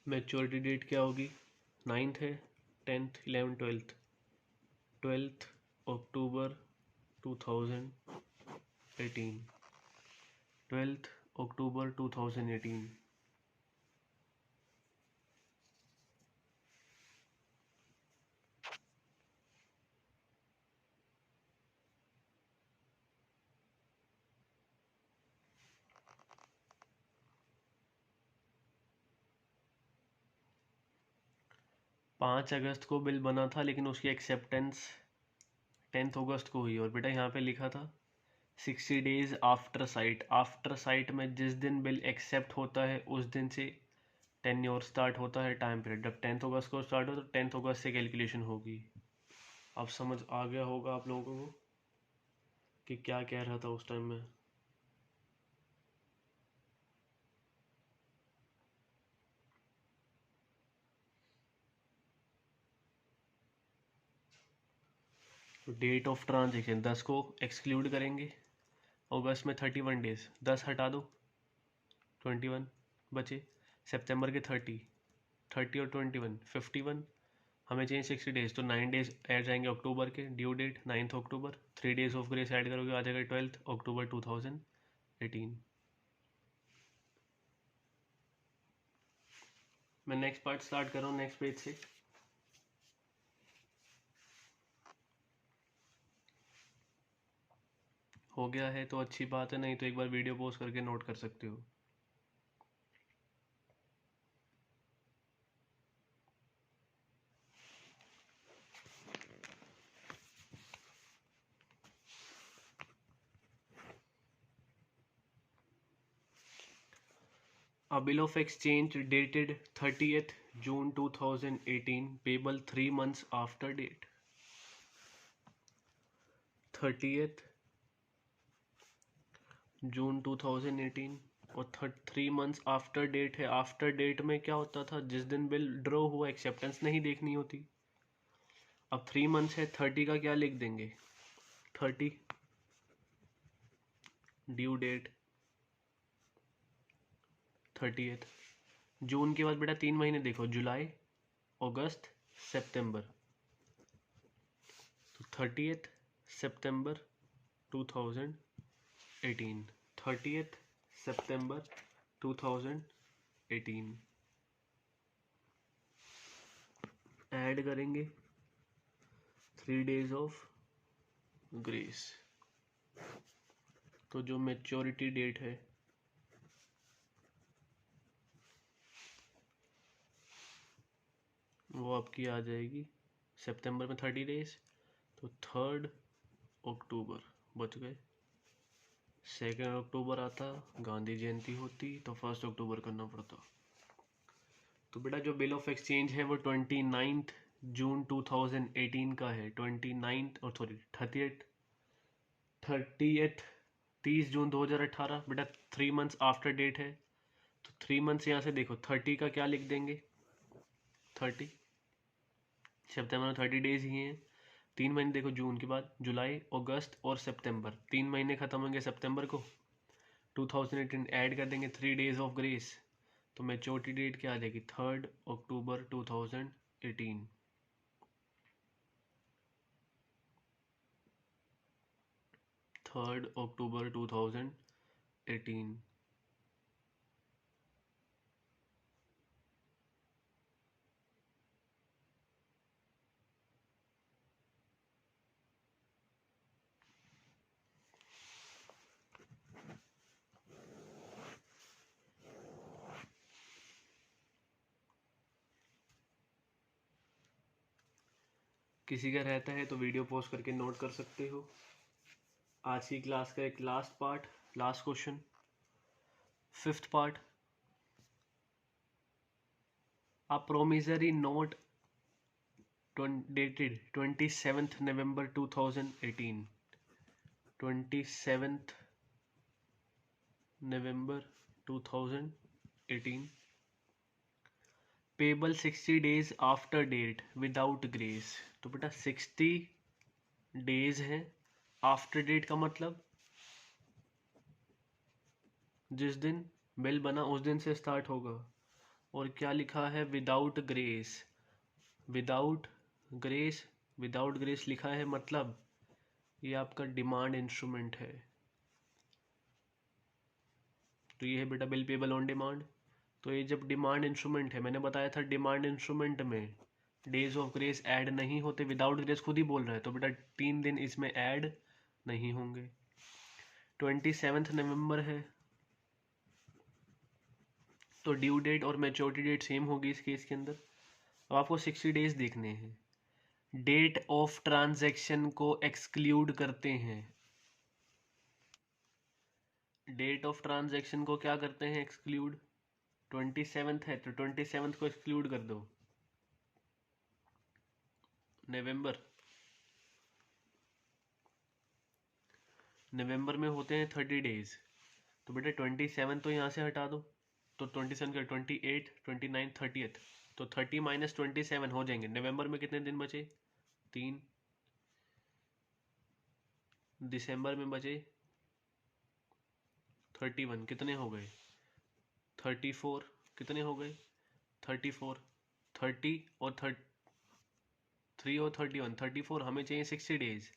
Maturity date क्या होगी 9th है, 10th 11th 12th October 2018। 12th October 2018। 5 अगस्त को बिल बना था लेकिन उसकी एक्सेप्टेंस 10th अगस्त को हुई। और बेटा यहाँ पे लिखा था 60 days after site. After site में जिस दिन बिल एक्सेप्ट होता है उस दिन से टेन्योर स्टार्ट होता है, टाइम पीरियड। जब 10th अगस्त को स्टार्ट हो तो 10th अगस्त से कैलकुलेशन होगी। अब समझ आ गया होगा आप लोगों को कि क्या कह रहा था उस टाइम में। डेट ऑफ ट्रांजेक्शन 10 को एक्सक्लूड करेंगे। अगस्त में 31 डेज, 10 हटा दो 21 बचे। सितंबर के 30 और 21 51। हमें चाहिए 60 डेज, तो 9 डेज ऐड जाएंगे अक्टूबर के। Due date 9th October. 3 days of grace add करोगे आ जाएगा 12th अक्टूबर 2018। मैं नेक्स्ट पार्ट स्टार्ट कर रहा हूँ नेक्स्ट पेज से। हो गया है तो अच्छी बात है, नहीं तो एक बार वीडियो पॉज करके नोट कर सकते हो। A bill of exchange dated 30th June 2018 payable 3 months after date. 30th जून 2018 और 3 मंथ्स आफ्टर डेट है। आफ्टर डेट में क्या होता था, जिस दिन बिल ड्रॉ हुआ एक्सेप्टेंस नहीं देखनी होती। अब 3 मंथ्स है, 30 का क्या लिख देंगे, 30 ड्यू डेट 30th। जून के बाद बेटा 3 महीने देखो, जुलाई अगस्त सितंबर, तो 30th सितंबर 2018, 30th सितंबर 2018 ऐड करेंगे 3 days ऑफ ग्रेस। तो जो मैच्योरिटी डेट है वो आपकी आ जाएगी सितंबर में 30 days, तो 3 अक्टूबर बच गए। 2 अक्टूबर आता, गांधी जयंती होती, तो 1 अक्टूबर करना पड़ता। तो बेटा जो बिल ऑफ एक्सचेंज है वो 29 जून 2018 का है। 29 और सॉरी 30 जून 2018 बेटा 3 मंथ्स आफ्टर डेट है, तो 3 मंथ्स यहाँ से देखो 30 का क्या लिख देंगे, 30 सितंबर में 30 डेज ही हैं। 3 महीने देखो, जून के बाद जुलाई अगस्त और सितंबर, 3 महीने खत्म होंगे सितंबर को, 2018 ऐड कर देंगे 3 days ऑफ ग्रेस, तो मैच्योरिटी डेट क्या आ जाएगी, 3 अक्टूबर 2018। Third October 2018। किसी का रहता है तो वीडियो पॉज करके नोट कर सकते हो। आज की क्लास का एक last part, last question, 5th part. A promissory note dated 27th November 2018, 27th November 2018, payable 60 days after date without grace। तो बेटा 60 days है, आफ्टर डेट का मतलब जिस दिन बिल बना उस दिन से स्टार्ट होगा। और क्या लिखा है, without grace, without grace, without grace लिखा है, मतलब ये आपका डिमांड इंस्ट्रूमेंट है। तो ये है बेटा बिल पेबल ऑन डिमांड। तो ये जब डिमांड इंस्ट्रूमेंट है, मैंने बताया था डिमांड इंस्ट्रूमेंट में डेज ऑफ ग्रेस ऐड नहीं होते, विदाउट ग्रेस खुद ही बोल रहा है, तो बेटा 3 दिन इसमें ऐड नहीं होंगे। 27 नवंबर है, तो ड्यू डेट और मैच्योरिटी डेट सेम होगी इस केस के अंदर। अब आपको 60 डेज देखने हैं। डेट ऑफ ट्रांजैक्शन को एक्सक्लूड करते हैं, डेट ऑफ ट्रांजैक्शन को क्या करते हैं, एक्सक्लूड। 27 है तो 27 को एक्सक्लूड कर दो। नवंबर, नवंबर में होते हैं 30 डेज, तो बेटा 27 तो यहाँ से हटा दो, तो 27 का 28, 29, 30th, तो 30 माइनस 27 हो जाएंगे। नवंबर में कितने दिन बचे, 3। दिसंबर में बचे 31, कितने हो गए 34, कितने हो गए 34, 30 और 3 और 31, 34, हमें चाहिए 60 डेज,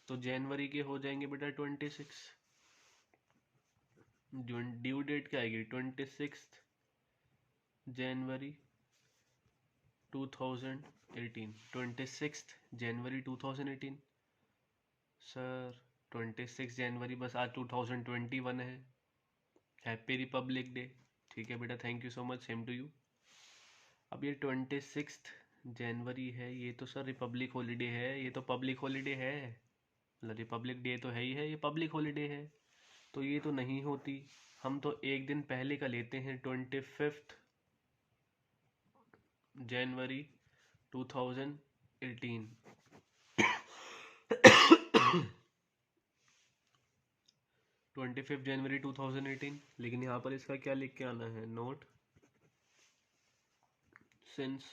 तो जनवरी के हो जाएंगे बेटा 26। ड्यू डेट क्या आएगी, 26 जनवरी 2018, 26 जनवरी 2018। सर 26 जनवरी बस आज 2021 है। Happy republic day. ठीक है बेटा, thank you so much, same to you. अब ये 26 जनवरी है, ये तो सर रिपब्लिक हॉलीडे है, ये तो पब्लिक हॉलीडे है, मतलब रिपब्लिक डे तो है ही है, ये पब्लिक हॉलीडे है, तो ये तो नहीं होती। हम तो एक दिन पहले का लेते हैं, 25 जनवरी 2018। 25 जनवरी 2018। लेकिन यहाँ पर इसका क्या लिख के आना है, नोट सिंस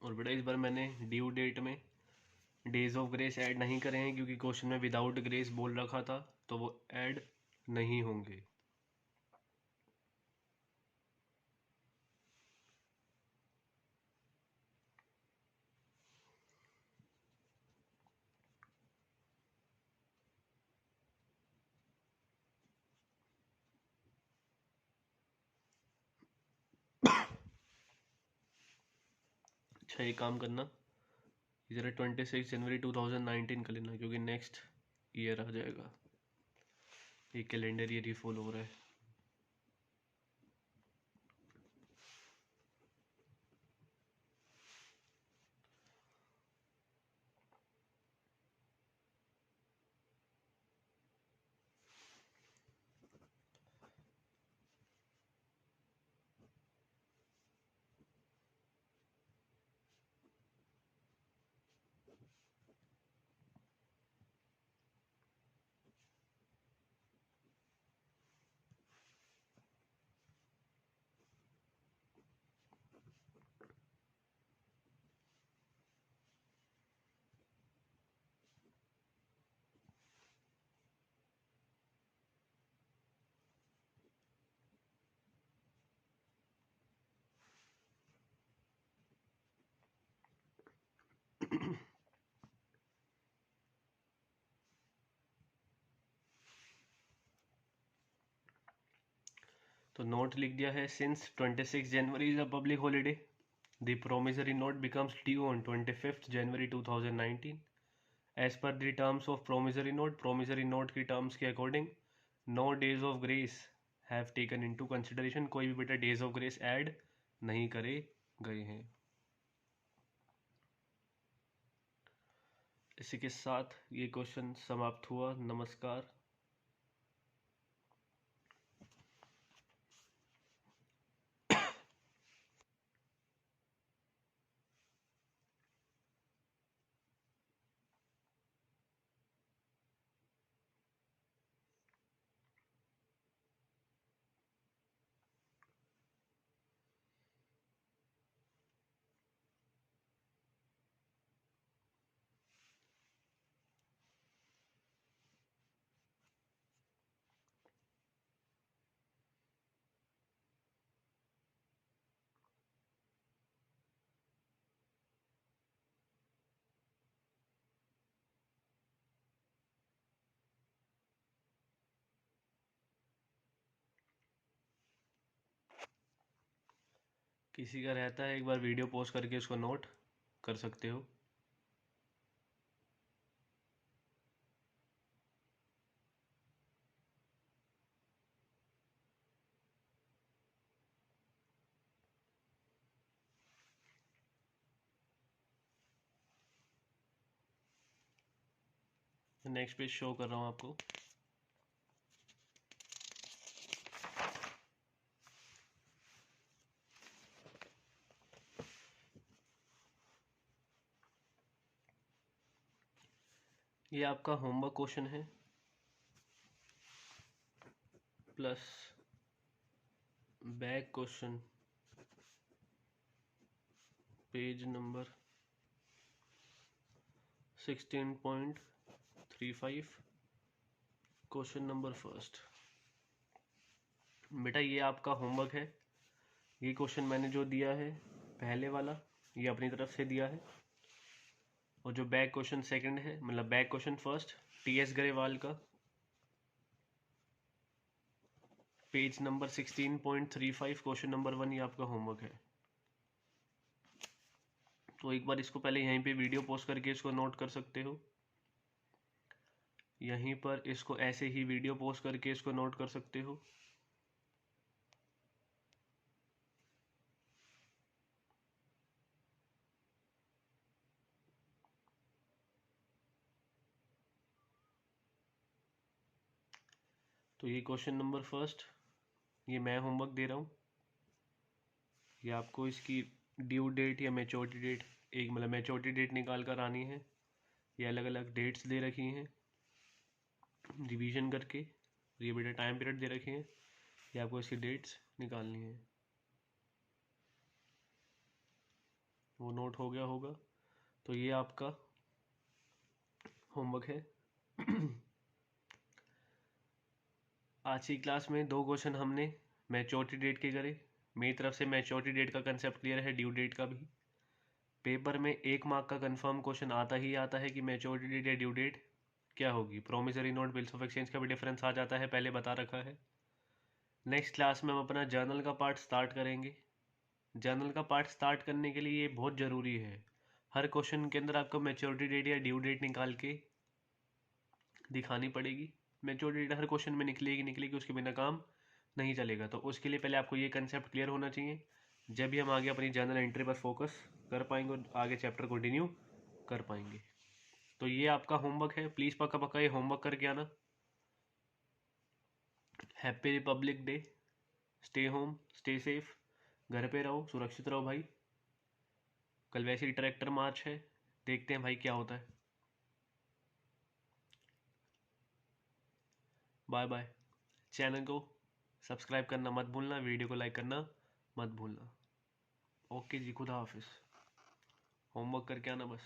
और बेटा इस बार मैंने ड्यू डेट में डेज ऑफ ग्रेस ऐड नहीं करे हैं, क्योंकि क्वेश्चन में विदाउट ग्रेस बोल रखा था, तो वो ऐड नहीं होंगे। अच्छा, एक काम करना, इधर 26 जनवरी 2019 का लेना, क्योंकि नेक्स्ट ईयर आ जाएगा, ये कैलेंडर ईयर ही फॉलो हो रहा है। तो नोट लिख दिया है, since 26 January is a public holiday, the promissory note becomes due on 25 January 2019 as per the terms of promissory note की टर्म्स के according no days of grace have taken into consideration, कोई भी बेटा days of grace add नहीं करे गए हैं। इसी के साथ ये क्वेश्चन समाप्त हुआ। नमस्कार। किसी का रहता है, एक बार वीडियो पॉज करके उसको नोट कर सकते हो। नेक्स्ट पेज शो कर रहा हूँ आपको। ये आपका होमवर्क क्वेश्चन है, plus back question page number 16.35, question number first. बेटा ये आपका होमवर्क है, ये क्वेश्चन मैंने जो दिया है पहले वाला, ये अपनी तरफ से दिया है, और जो बैक क्वेश्चन सेकंड है, मतलब back question first, TS Grewal का, पेज नंबर 16.35, क्वेश्चन नंबर 1, ये आपका होमवर्क है। तो एक बार इसको पहले यहीं पे वीडियो पॉज करके इसको नोट कर सकते हो, यहीं पर इसको ऐसे ही वीडियो पॉज करके इसको नोट कर सकते हो। तो ये क्वेश्चन नंबर फर्स्ट, ये मैं होमवर्क दे रहा हूँ। ये आपको इसकी ड्यू डेट या मैच्योरिटी डेट, एक मतलब मैच्योरिटी डेट निकाल कर आनी है। ये अलग अलग डेट्स दे रखी हैं रिवीजन करके, ये बेटा टाइम पीरियड दे रखे हैं, ये आपको इसकी डेट्स निकालनी है। वो नोट हो गया होगा। तो ये आपका होमवर्क है। आज की क्लास में 2 क्वेश्चन हमने मैच्योरिटी डेट के करे। मेरी तरफ से मैच्योरिटी डेट का कंसेप्ट क्लियर है, ड्यू डेट का भी। पेपर में 1 मार्क का कंफर्म क्वेश्चन आता ही आता है कि मैच्योरिटी डेट या ड्यू डेट क्या होगी। Promissory note, bills of exchange का भी डिफरेंस आ जाता है, पहले बता रखा है। नेक्स्ट क्लास में हम अपना जर्नल का पार्ट स्टार्ट करेंगे। जर्नल का पार्ट स्टार्ट करने के लिए ये बहुत ज़रूरी है। हर क्वेश्चन के अंदर आपको मैच्योरिटी डेट या ड्यू डेट निकाल के दिखानी पड़ेगी। मैच्योरिटी डेट हर क्वेश्चन में निकलेगी, उसके बिना काम नहीं चलेगा। तो उसके लिए पहले आपको ये कंसेप्ट क्लियर होना चाहिए, जब भी हम आगे अपनी जर्नल एंट्री पर फोकस कर पाएंगे और आगे चैप्टर कंटिन्यू कर पाएंगे। तो ये आपका होमवर्क है, प्लीज़ पक्का पक्का ये होमवर्क करके आना। Happy republic day. Stay home, stay safe, घर पे रहो, सुरक्षित रहो भाई। कल वैसे ही ट्रैक्टर मार्च है, देखते हैं भाई क्या होता है। Bye bye. चैनल को सब्सक्राइब करना मत भूलना, वीडियो को लाइक करना मत भूलना। ओके जी, खुदा हाफिज़। होमवर्क करके आना बस।